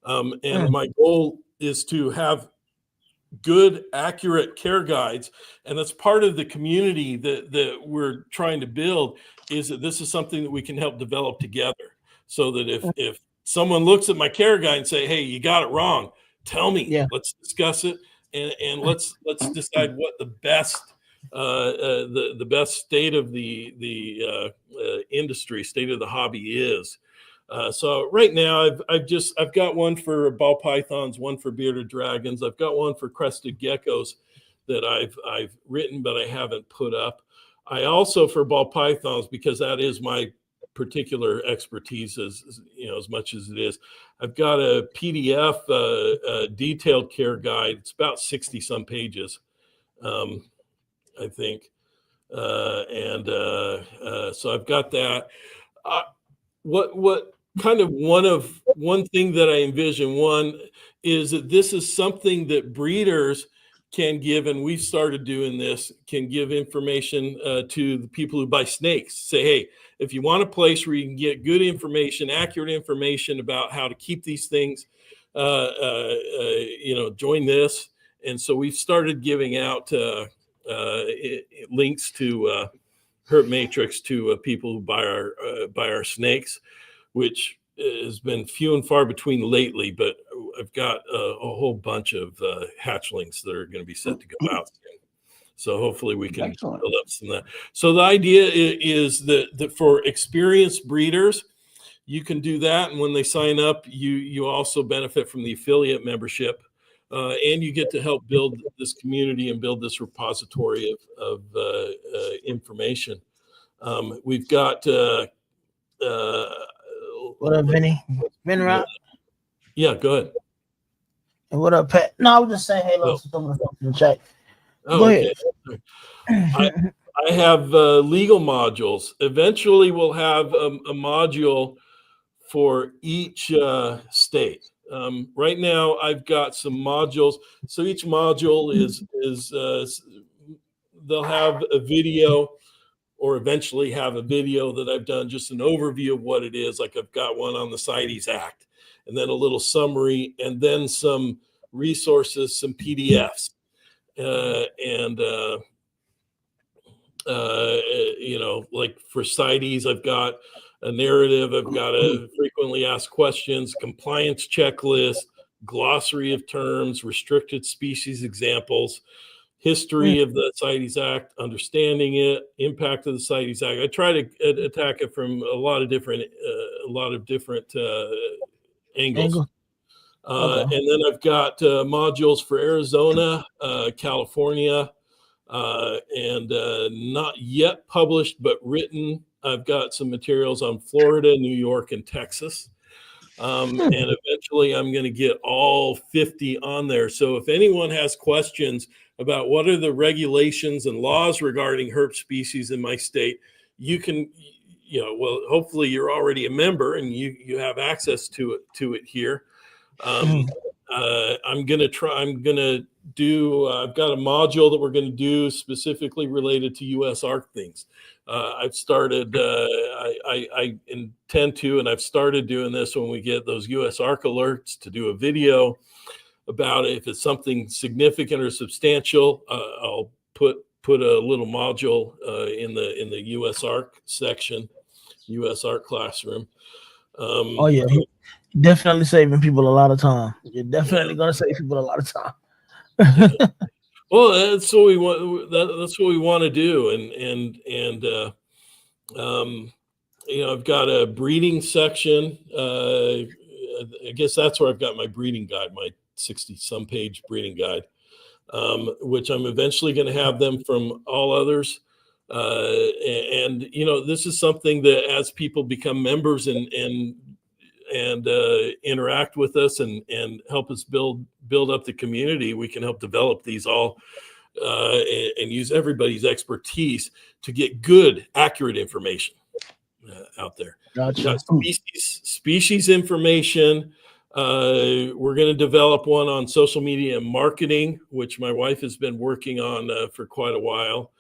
and my goal is to have good, accurate care guides, and that's part of the community that we're trying to build. Is that this is something that we can help develop together, so that if someone looks at my care guide and say, "Hey, you got it wrong," Tell me. Yeah. Let's discuss it, and let's decide what the best the best state of the industry, state of the hobby is. So right now, I've got one for ball pythons, one for bearded dragons. I've got one for crested geckos that I've written, but I haven't put up. I also, for ball pythons, because that is my particular expertise, as as much as it is, I've got a PDF detailed care guide. It's about 60 some pages, I think, and so I've got that. What kind of one thing that I envision, one is that this is something that breeders can give, and we've started doing this, can give information to the people who buy snakes. Say, hey, if you want a place where you can get good information, accurate information about how to keep these things, join this. And so we've started giving out links to Herp Matrix to people who buy our snakes, which has been few and far between lately, but I've got a whole bunch of hatchlings that are going to be set to go out soon. So hopefully we can build up some of that. So the idea is that for experienced breeders, you can do that. And when they sign up, you also benefit from the affiliate membership. And you get to help build this community and build this repository of information. We've got what up, Vinny? Vin Rock? Yeah, go ahead. And what up, Pat? No, I was just saying hello to some of the folks in the chat. Oh, Go ahead. I have legal modules. Eventually, we'll have a module for each state. Right now, I've got some modules. So each module is they'll have a video, or eventually have a video that I've done, just an overview of what it is. Like I've got one on the CITES Act, and then a little summary, and then some resources, some PDFs, like for CITES, I've got a narrative, I've got a frequently asked questions, compliance checklist, glossary of terms, restricted species examples, history of the CITES Act, understanding it, impact of the CITES Act. I try to attack it from a lot of different angles. Okay. And then I've got modules for Arizona, California, and not yet published but written. I've got some materials on Florida, New York, and Texas. And eventually I'm going to get all 50 on there. So if anyone has questions about what are the regulations and laws regarding herp species in my state, you can, hopefully you're already a member and you have access to it here. I'm going to do, I've got a module that we're going to do specifically related to US ARC things. I've started, I intend to, and I've started doing this when we get those US ARC alerts, to do a video about it. If it's something significant or substantial, I'll put a little module in the US ARC section, US ARC classroom. Oh yeah, definitely saving people a lot of time. You're definitely going to save people a lot of time. Well, that's what we want. That's what we want to do, and I've got a breeding section. I guess that's where I've got my breeding guide, my 60-some page breeding guide, which I'm eventually going to have them from all others. And this is something that as people become members and interact with us and help us build up the community, we can help develop these all and use everybody's expertise to get good, accurate information out there. Gotcha. Species information. We're going to develop one on social media and marketing, which my wife has been working on for quite a while.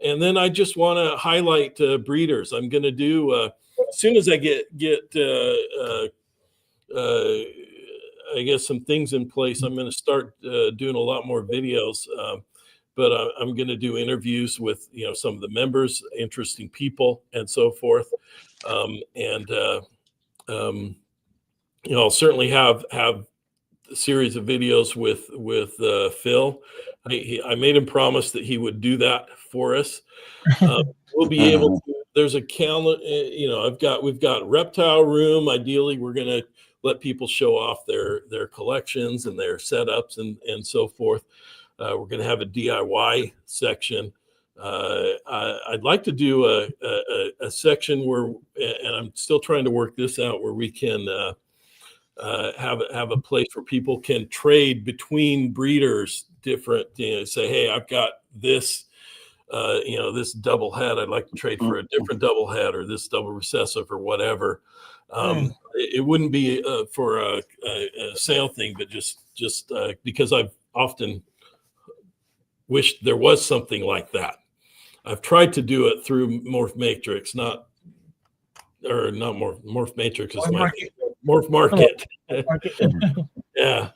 And then I just want to highlight breeders. I'm going to do as soon as I get I guess some things in place, I'm going to start doing a lot more videos. But I'm going to do interviews with some of the members, interesting people, and so forth. I'll certainly have series of videos with Phil. I made him promise that he would do that for us. We'll be able to. There's a calendar. We've got reptile room. Ideally, we're going to let people show off their collections and their setups and so forth. We're going to have a DIY section. I'd like to do a section where, and I'm still trying to work this out, where we can have a place where people can trade between breeders, different. Say, hey, I've got this. This double head, I'd like to trade for a different double head, or this double recessive, or whatever. It wouldn't be for a sale thing, but just because I've often wished there was something like that. I've tried to do it through Morph Matrix, Morph Matrix is Morph Market. Yeah,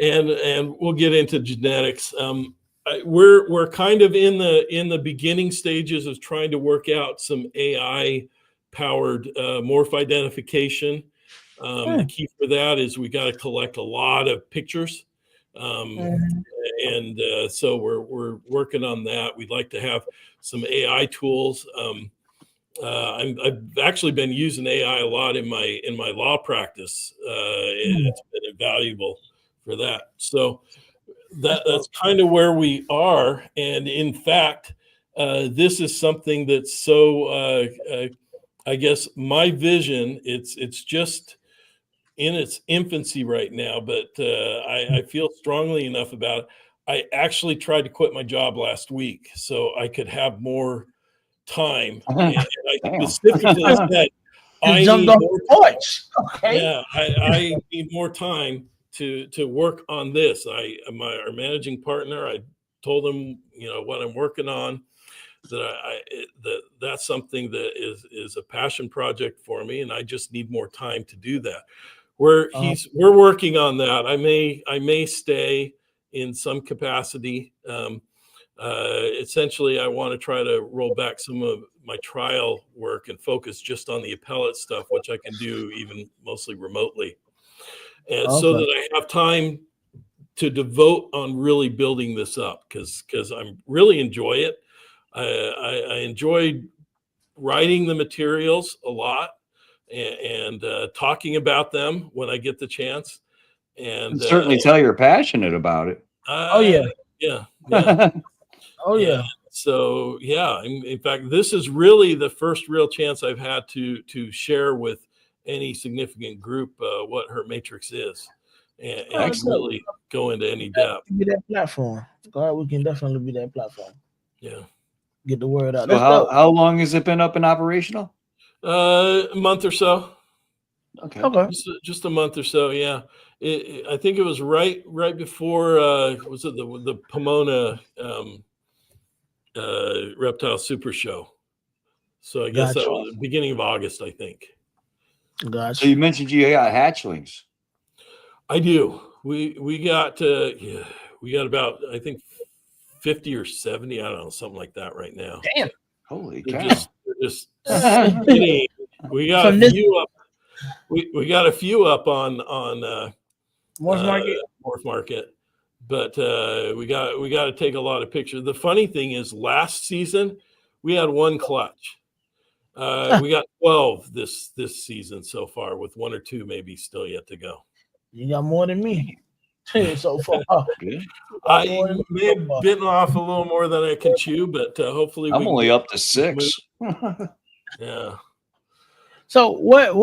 and we'll get into genetics. We're kind of in the beginning stages of trying to work out some AI powered morph identification. The key for that is we got to collect a lot of pictures, and so we're working on that. We'd like to have some AI tools. I've actually been using AI a lot in my law practice. It's been invaluable for that. So that's kind of where we are. And in fact, this is something that's so, I guess my vision, it's just in its infancy right now, but I feel strongly enough about it. I actually tried to quit my job last week so I could have more time. And I specifically said, I need more time. Okay. Yeah, I need more time to work on this. Our managing partner, I told him, what I'm working on, that's something that is a passion project for me, and I just need more time to do that. We're working on that. I may stay in some capacity. Essentially, I want to try to roll back some of my trial work and focus just on the appellate stuff, which I can do even mostly remotely. And so that I have time to devote on really building this up, because I really enjoy it. I enjoyed writing the materials a lot and talking about them when I get the chance. And certainly tell you're passionate about it. Yeah. So in fact, this is really the first real chance I've had to share with any significant group what Herp Matrix is, and really go into any depth. Be that platform. God, we can definitely be that platform. Yeah, get the word out. So how long has it been up and operational? A month or so. Okay. Just a month or so. Yeah. I think it was right before was it the Pomona Reptile Super Show. So I guess that was the beginning of August, I think. Gotcha. So you mentioned you got hatchlings. I do. We got about, I think, 50 or 70. I don't know, something like that right now. Damn. Holy cow. Just we got a few up. We got a few up on Morph Market, but we got to take a lot of pictures. The funny thing is, last season we had one clutch. We got 12 this season so far, with one or two maybe still yet to go. You got more than me so far. I may have bitten off a little more than I can chew, but hopefully I'm only up to 6. Yeah. So what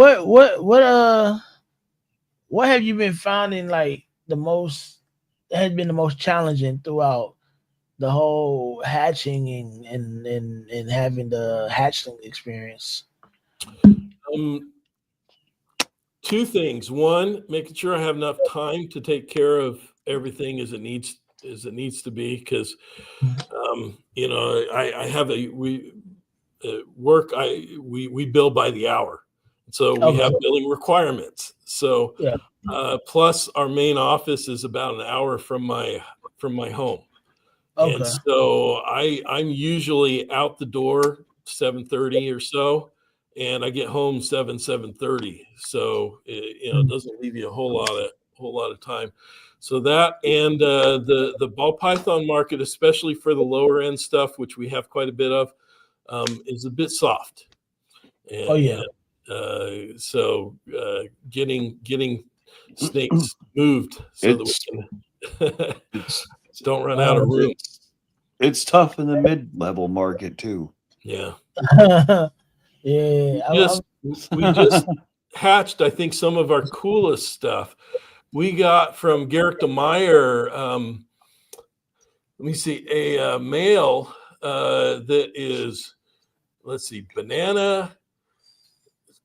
have you been finding like has been the most challenging throughout the whole hatching and having the hatchling experience? Two things. One, making sure I have enough time to take care of everything as it needs to be, because I have we bill by the hour, so we have billing requirements. So plus our main office is about an hour from my home. And so I'm usually out the door 7:30 or so, and I get home 7:30. So it doesn't leave you a whole lot whole lot of time. So that and the ball python market, especially for the lower end stuff, which we have quite a bit of, is a bit soft. And, Oh yeah. So getting snakes moved so that we can don't run out of room. It's tough in the mid-level market too. Yeah. Yeah. We just hatched, I think, some of our coolest stuff. We got from Garrick de Meyer, let me see, a male that is, let's see, banana,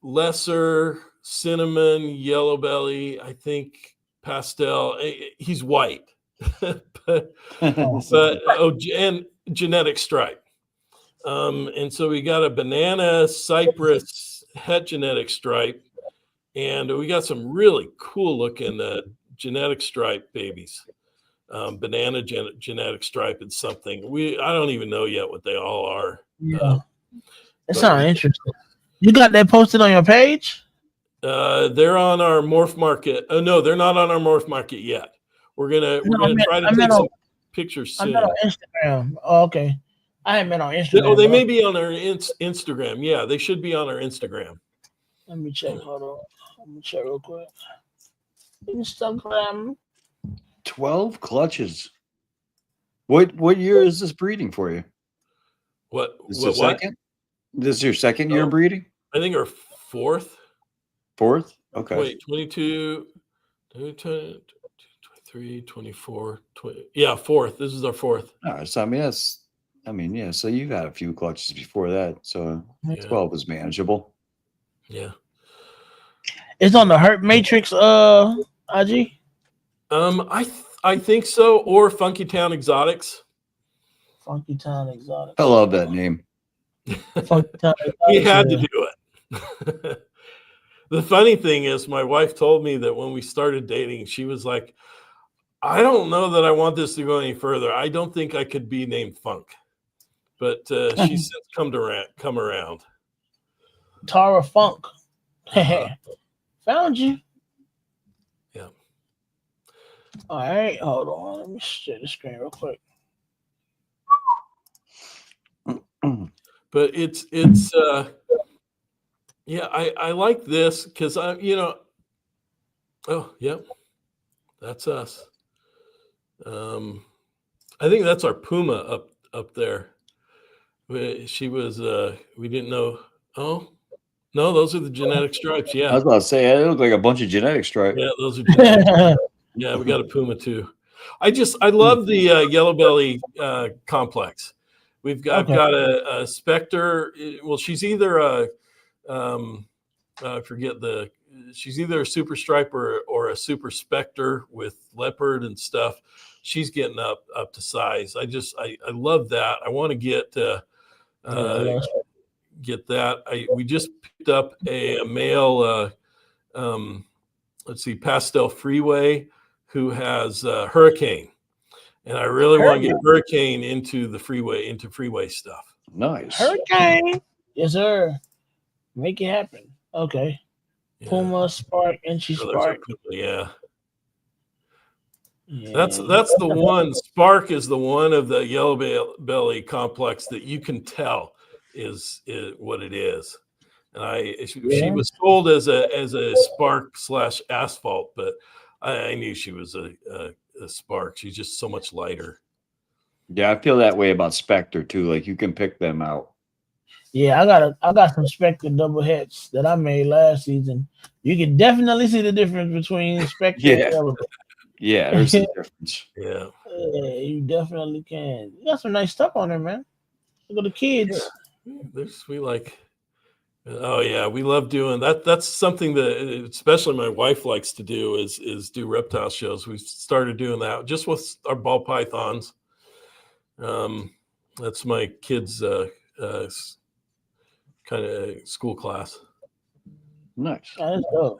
lesser, cinnamon, yellow belly, I think pastel. He's white, but and genetic stripe. And so we got a banana, cypress, het genetic stripe, and we got some really cool looking genetic stripe babies. Banana genetic stripe and something. I don't even know yet what they all are. Yeah. That sounds interesting. You got that posted on your page? They're on our morph market. Oh no, they're not on our morph market yet. We're gonna try to take some pictures soon. I'm not on Instagram. Oh, okay. I haven't been on Instagram. Oh, they may be on our Instagram. Yeah, they should be on our Instagram. Let me check. Hold on. Let me check real quick. Instagram. 12 clutches. What year is this breeding for you? What? Second? This is your second year breeding? I think our fourth. Fourth? Okay. Wait, 22, 23, 24, 20. Yeah, fourth. This is our fourth. All right. So, yeah. So you've had a few clutches before that. So 12 is manageable. Yeah. It's on the Herp Matrix, IG? I think so, or Funky Town Exotics. Funky Town Exotics. I love that name. Funky Town Exotics. We had to do it. The funny thing is, my wife told me that when we started dating, she was like, I don't know that I want this to go any further. I don't think I could be named Funk. But she's since come around. Tara Funk. Found you. Yeah. All right, hold on. Let me share the screen real quick. But it's yeah, I like this because oh yeah, that's us. I think that's our Puma up there. She was we didn't know. Oh no, those are the genetic stripes. Yeah, I was about to say it looked like a bunch of genetic stripes. Yeah, those are genetic stripes. Yeah, we got a Puma too. I love the yellow belly complex. I've got a Spectre. Well, she's either I forget she's either a super stripe or a super Spectre with leopard and stuff. She's getting up to size. I love that. I want to get that. We just picked up a male let's see, Pastel Freeway, who has Hurricane. And I really want to get Hurricane into freeway stuff. Nice. Hurricane. Yes, sir. Make it happen. Okay. Yeah. Puma, Spark, and she Spark. Yeah. That's the one. Spark is the one of the yellow belly complex that you can tell is what it is. And she was sold as a Spark / asphalt, but I knew she was a Spark. She's just so much lighter. Yeah, I feel that way about Spectre too. Like you can pick them out. Yeah, I got some Spectre double heads that I made last season. You can definitely see the difference between Spectre and Yellow. Yeah, there's a difference. Yeah, you definitely can. You got some nice stuff on there, man. Look at the kids. Yeah. Oh yeah, we love doing that. That's something that especially my wife likes to do is do reptile shows. We've started doing that just with our ball pythons. That's my kids' kind of school class. Nice. That's dope.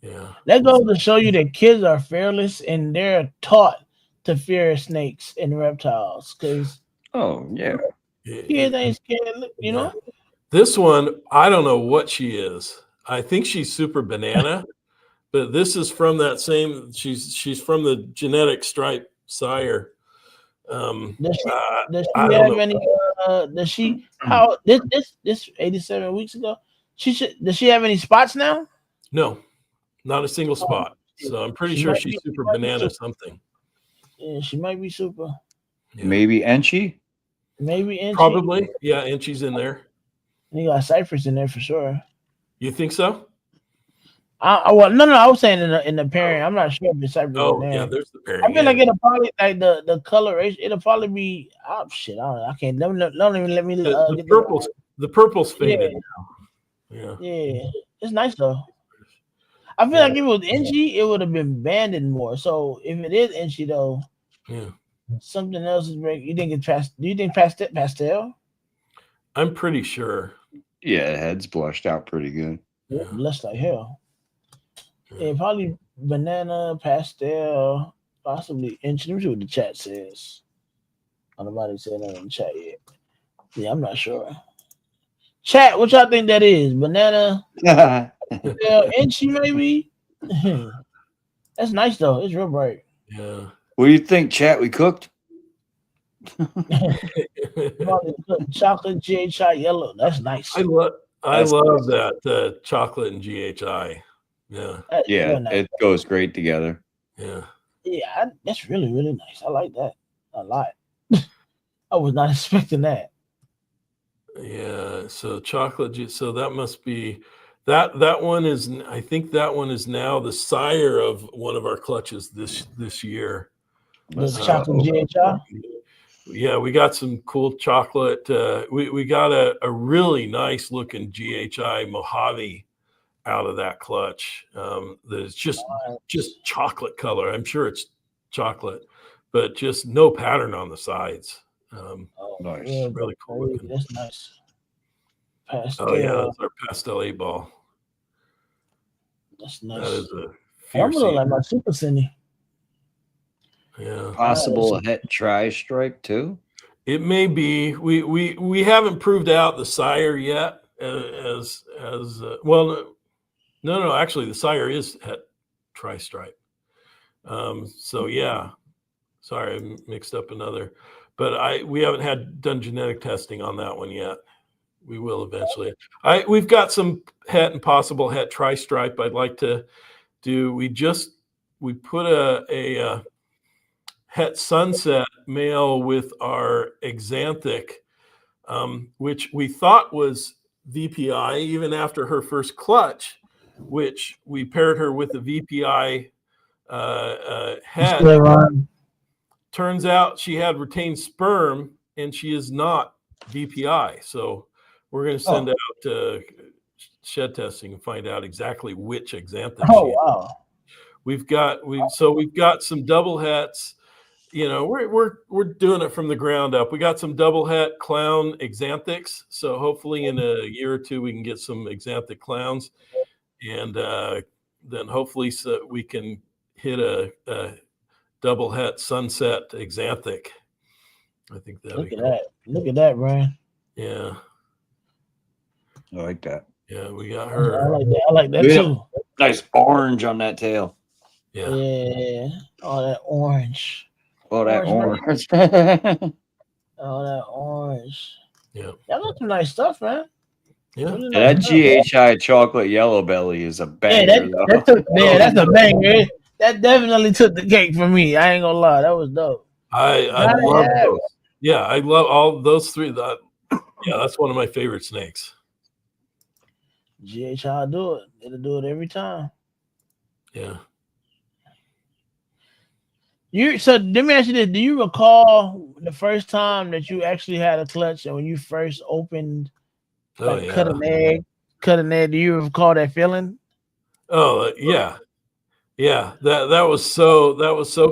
Yeah. That goes to show you that kids are fearless and they're taught to fear snakes and reptiles. Kids ain't scared, you know. This one, I don't know what she is. I think she's super banana, but this is from that same. She's from the genetic stripe sire. Does she, does I she don't have know. any? Does she? How this 87 weeks ago? Does she have any spots now? No, not a single spot. So I'm pretty sure she's super banana something. Yeah, she might be super. Yeah. Maybe Enchi. Maybe Inchy. Probably. Yeah, Inchy's in there. And you got Cypress in there for sure. You think so? Well, no, I was saying in the pairing. I'm not sure if it's Cypress in there. Yeah, there's the pairing. I feel like it'll probably like the coloration. It'll probably be shit. I can't. Don't even let me. The purple's faded now. Yeah, it's nice though. I feel like if it was Inchy, it would have been banded more. So if it is Inchy though, something else is breaking. You think it's do you think pastel? I'm pretty sure. Yeah, the head's blushed out pretty good. Yeah. Blushed like hell. Yeah, probably banana, pastel, possibly Inchy. Let me see what the chat says. Nobody said that in the chat yet. Yeah, I'm not sure. Chat, what y'all think that is? Banana, Inchy maybe? That's nice though. It's real bright. Yeah. What do you think, chat? We cooked? Chocolate GHI yellow. That's nice. I love that chocolate and GHI. Yeah. Yeah, nice. it goes great together. Yeah. Yeah, that's really, really nice. I like that a lot. I was not expecting that. Yeah. So chocolate. So that must be that one is. I think that one is now the sire of one of our clutches this year. The chocolate GHI. Yeah, we got some cool chocolate. We got a really nice looking GHI Mojave out of that clutch. That's just chocolate color. I'm sure it's chocolate, but just no pattern on the sides. Nice. Yeah, really cool looking. That's nice. Pastel. Oh yeah, that's our pastel 8-ball. That's nice. That is a I'm fierce. gonna like my Super Cine. Yeah. Possible het tri-stripe too. It may be. We haven't proved out the sire yet. As well, no. Actually, the sire is het tri-stripe. So yeah. Sorry, I mixed up another. But we haven't done genetic testing on that one yet. We will eventually. We've got some het and possible het tri-stripe I'd like to do. We put a het sunset male with our Exanthic, which we thought was VPI even after her first clutch, which we paired her with the VPI het. Turns out she had retained sperm and she is not VPI. So we're going to send out shed testing and find out exactly which Exanthic she is. Wow. We've got some double hets. You know, we're doing it from the ground up. We got some double het clown Exanthics. So hopefully in a year or two we can get some Exanthic clowns, and then hopefully we can hit a double het sunset Exanthic. I think that. Look at that, Brian. Yeah. I like that. Yeah, we got her. I like that too. Nice orange on that tail. Yeah. Yeah. Oh, that orange. Oh, that orange. Oh, that orange. Yeah. That looks some nice stuff, man. Yeah. Really That nice GHI chocolate yellow belly is a banger. That's a banger. That definitely took the cake for me. I ain't gonna lie. That was dope. I love those. Yeah, I love all those three. That's one of my favorite snakes. GHI do it. It'll do it every time. Yeah. So let me ask you this: do you recall the first time that you actually had a clutch, and when you first opened, cut an egg? Do you recall that feeling? Oh yeah. Yeah, that was so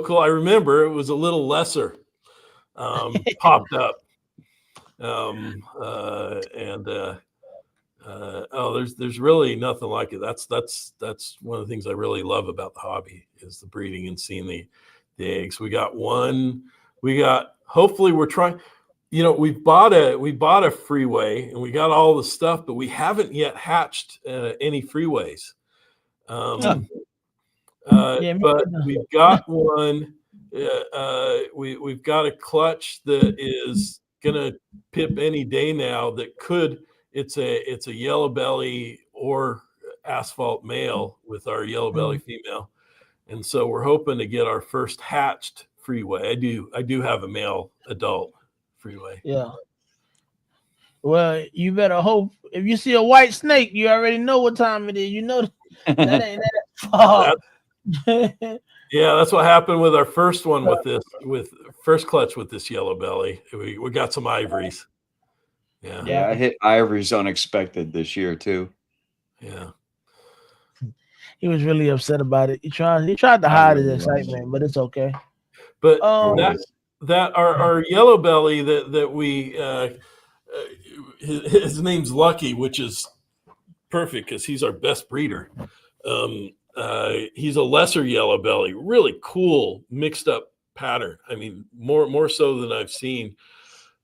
cool. I remember it was a little lesser, popped up, there's really nothing like it. That's one of the things I really love about the hobby is the breeding and seeing the eggs. We got one. Hopefully we're trying. You know, we bought a freeway and we got all the stuff, but we haven't yet hatched any freeways. But we've got one. We've got a clutch that is gonna pip any day now. That could. It's a yellow belly or asphalt male with our yellow belly female, and so we're hoping to get our first hatched freeway. I do have a male adult freeway. Yeah. Well, you better hope. If you see a white snake, you already know what time it is. You know that ain't that far. Yeah, that's what happened with our first one with first clutch with this yellow belly. We got some ivories. Yeah, I hit ivories unexpected this year too. Yeah. He was really upset about it. He tried to hide his excitement, but it's okay. But that our yellow belly that we his name's Lucky, which is perfect because he's our best breeder. He's a lesser yellow belly, really cool mixed up pattern. I mean, more so than I've seen.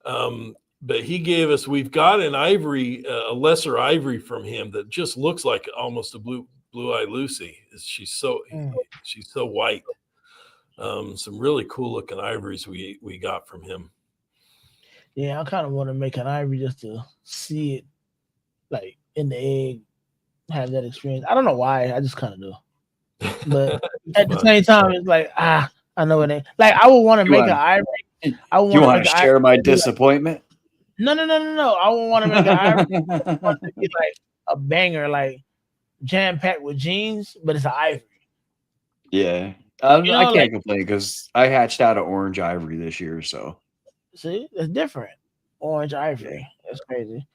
But he gave us, we've got an ivory, a lesser ivory from him that just looks like almost a blue-eyed Lucy. She's so white. Some really cool looking ivories we got from him. Yeah, I kind of want to make an ivory just to see it like in the egg, have that experience. I don't know why, I just kind of do. But at the same time, it's like, I know it ain't. Like, I would want to make an ivory. You want to share my disappointment? No. I would want to make an ivory. I want it to be like a banger, like jam-packed with jeans, but it's an ivory. Yeah. I can't complain because I hatched out an orange ivory this year, so. See, it's different. Orange ivory. That's crazy.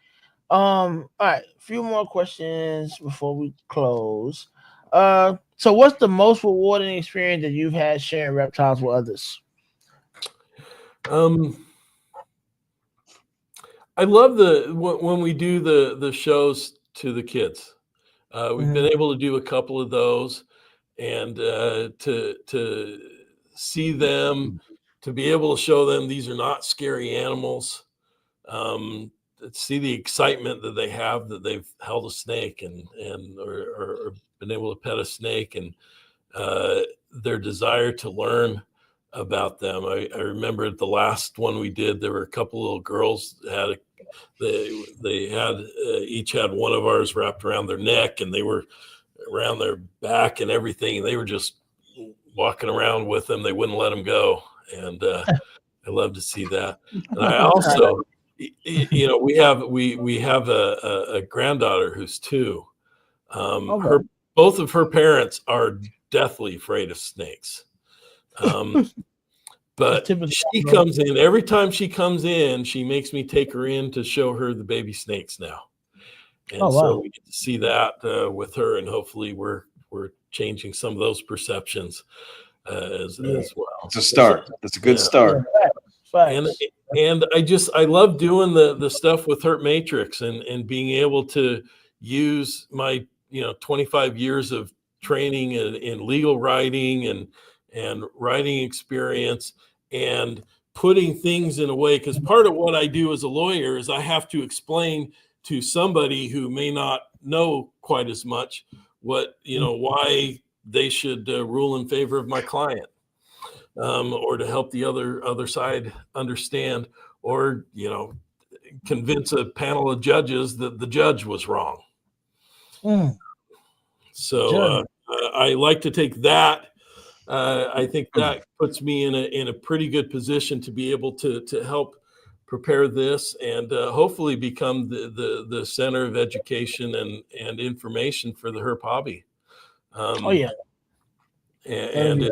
All right, a few more questions before we close. So what's the most rewarding experience that you've had sharing reptiles with others? I love when we do the shows to the kids. We've been able to do a couple of those, and to see them, to be able to show them these are not scary animals. See the excitement that they have that they've held a snake or been able to pet a snake, and their desire to learn about them. I remember at the last one we did, there were a couple little girls that they had each had one of ours wrapped around their neck, and they were around their back and everything. They were just walking around with them. They wouldn't let them go, and I love to see that. And I also, we have a granddaughter who's 2. Both of her parents are deathly afraid of snakes. But she comes in, every time she comes in, she makes me take her in to show her the baby snakes now. And so we get to see that with her, and hopefully we're changing some of those perceptions as well. It's a start. That's a good start. And I love doing the stuff with Herp Matrix and being able to use my 25 years of training in legal writing and writing experience, and putting things in a way, because part of what I do as a lawyer is I have to explain to somebody who may not know quite as much why they should rule in favor of my client, or to help the other side understand, or convince a panel of judges that the judge was wrong. So I like to take that. I think that puts me in a pretty good position to be able to help prepare this, and hopefully become the center of education and information for the herp hobby. And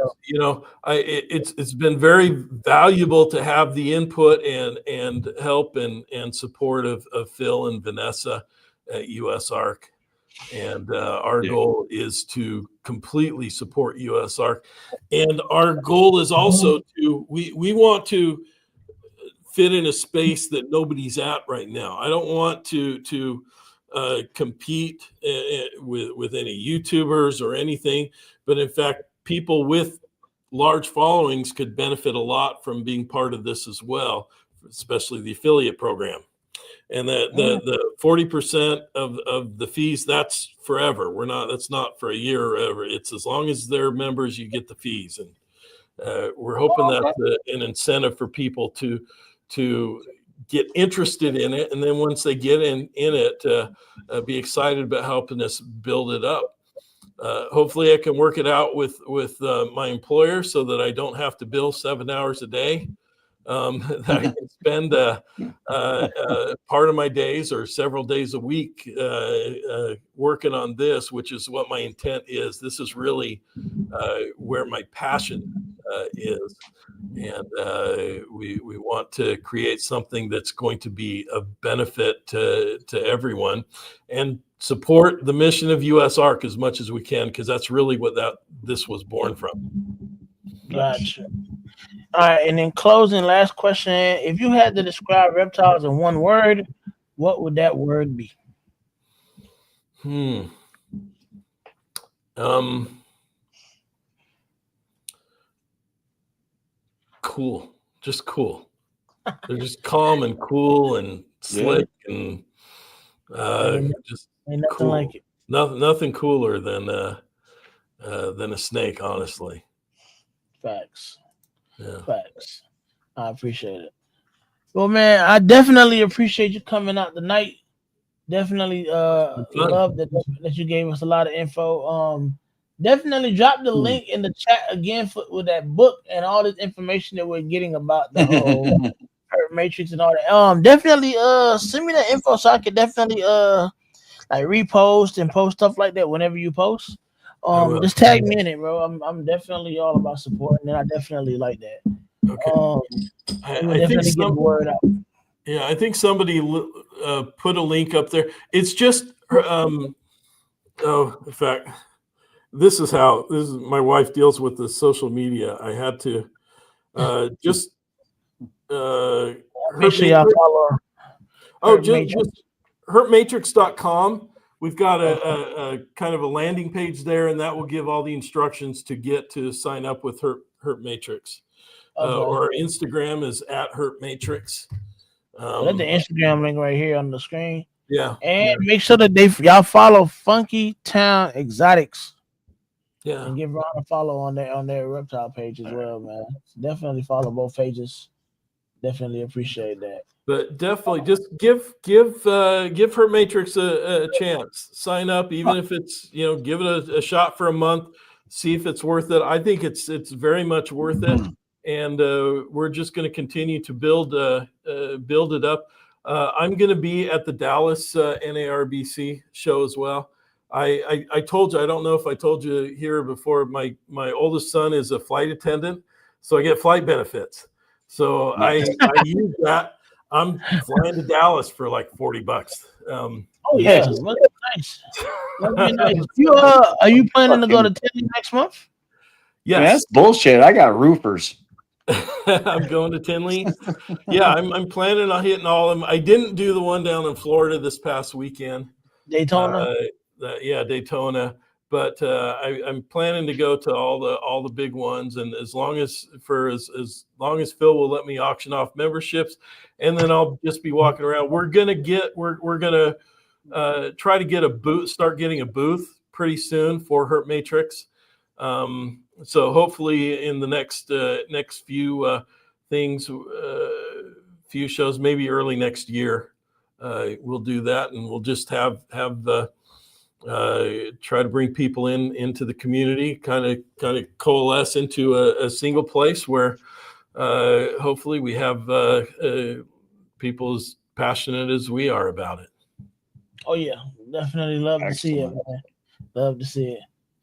it's been very valuable to have the input and help and support of Phil and Vanessa at USARK. And our goal is to completely support USARK. And our goal is also we want to fit in a space that nobody's at right now. I don't want to compete with any YouTubers or anything, but in fact, people with large followings could benefit a lot from being part of this as well, especially the affiliate program. And the 40% of the fees, that's forever. That's not for a year or ever. It's as long as they're members, you get the fees. And we're hoping that's an incentive for people to get interested in it. And then once they get in it, be excited about helping us build it up. Hopefully I can work it out with my employer so that I don't have to bill 7 hours a day. That I can spend part of my days or several days a week working on this, which is what my intent is. This is really where my passion is. And we want to create something that's going to be of benefit to everyone and support the mission of USARK as much as we can, because that's really what this was born from. Gotcha. All right, and in closing, last question. If you had to describe reptiles in one word, what would that word be? Cool. Just cool. They're just calm and cool and slick and just ain't nothing cool. like it. Nothing cooler than a snake, honestly. Facts. Yeah. Facts. I appreciate it. Well, man, I definitely appreciate you coming out tonight. Definitely love that you gave us a lot of info. Definitely drop the link in the chat again with that book and all this information that we're getting about the whole Herp Matrix and all that. Definitely send me that info so I can definitely like repost and post stuff like that whenever you post. Just tag me in it, bro. I'm definitely all about supporting and I definitely like that. Okay. I think get the word out. Yeah, I think somebody put a link up there. It's just in fact, this is my wife deals with the social media. I had to just make sure y'all follow just herpmatrix.com. We've got a kind of a landing page there, and that will give all the instructions to get to sign up with Herp Matrix. Or our Instagram is @HerpMatrix. Let the Instagram link right here on the screen. Yeah. And make sure that y'all follow Funky Town Exotics. Yeah. And give Ron a follow on their reptile page as well, man. Definitely follow both pages. Definitely appreciate that. But definitely just give Herp Matrix a chance. Sign up, even if it's, give it a shot for a month, see if it's worth it. I think it's very much worth it. And we're just going to continue to build it up. I'm going to be at the Dallas NARBC show as well. I told you, I don't know if I told you here before, my oldest son is a flight attendant, so I get flight benefits. So I use that. I'm flying to Dallas for like $40. Yeah, nice. Nice. Are you planning to go to Tinley next month? Yes. Man, that's bullshit. I got roofers. I'm going to Tinley. Yeah, I'm planning on hitting all of them. I didn't do the one down in Florida this past weekend. Daytona. Daytona. But I'm planning to go to all the big ones, and as long as Phil will let me auction off memberships, and then I'll just be walking around. We're gonna try to get a booth, start getting a booth pretty soon for Herp Matrix. So hopefully in the next few few shows, maybe early next year, we'll do that, and we'll just have try to bring people into the community, kind of coalesce into a single place where hopefully we have people as passionate as we are about it. Oh yeah, definitely love to see it, man. Love to see it.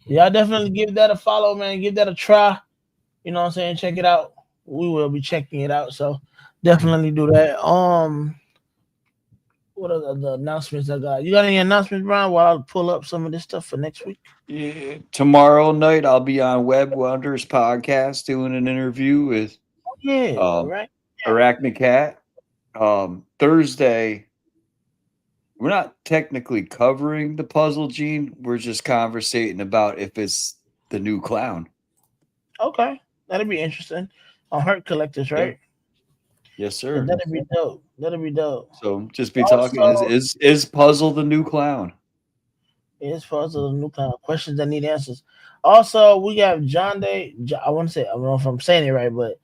Yeah, definitely give that a follow, man. Give that a try. You know what I'm saying? Check it out. We will be checking it out. So definitely do that. What are the announcements I got? You got any announcements, Brian, while I'll pull up some of this stuff for next week? Yeah, tomorrow night I'll be on Web Wonders podcast doing an interview with Arachne Cat. Thursday, we're not technically covering the puzzle gene. We're just conversating about if it's the new clown. Okay. That'd be interesting. On Herp Collectors, right? Yes, sir. That'll be dope. That'll be dope. So just be Also, talking. Is Puzzle the new clown? as far as the new kind of questions that need answers. Also, we have John Day. I want to say, I don't know if I'm saying it right, but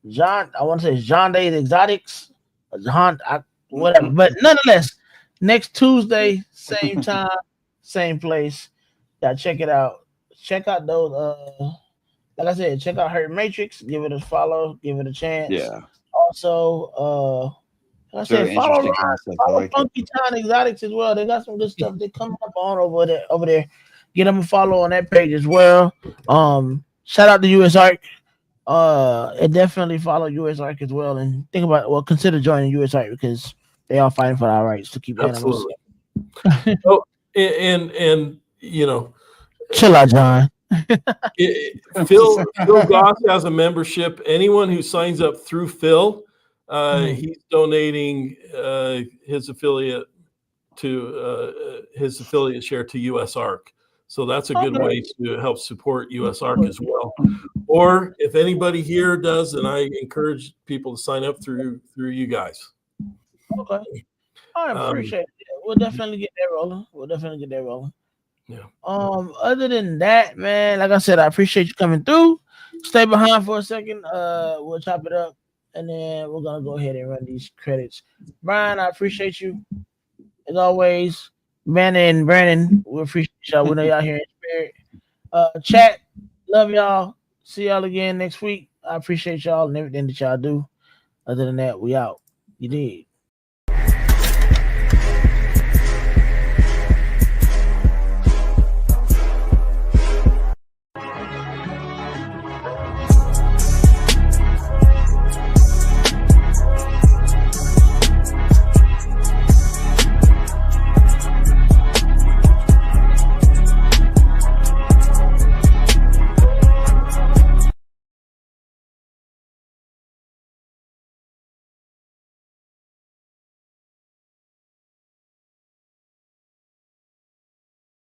John, I want to say it's John Day Exotics. Whatever. But nonetheless, next Tuesday, same time, same place. Yeah, check it out. Check out those. Like I said, check out Herp Matrix. Give it a follow. Give it a chance. Yeah. Also, like I said, Very follow interesting concept. I follow like it. Funky Town Exotics as well. They got some good stuff they coming up on over there. Get them a follow on that page as well. Shout out to US Arc. And definitely follow US Arc as well. And consider joining US Arc because they are fighting for our rights to keep animals. Absolutely. Oh, and you know, Chill out, John. Phil Goss has a membership. Anyone who signs up through Phil, he's donating his affiliate share to US Arc. So that's a good way to help support US Arc as well. Or if anybody here does, and I encourage people to sign up through you guys. Okay. I appreciate it. We'll definitely get that rolling. Yeah. Other than that, man, like I said, I appreciate you coming through. Stay behind for a second. We'll chop it up, and then we're gonna go ahead and run these credits. Brian, I appreciate you as always. Man and Brandon, we appreciate y'all. We know y'all here in spirit. Chat, love y'all. See y'all again next week. I appreciate y'all and everything that y'all do. Other than that, we out. You did.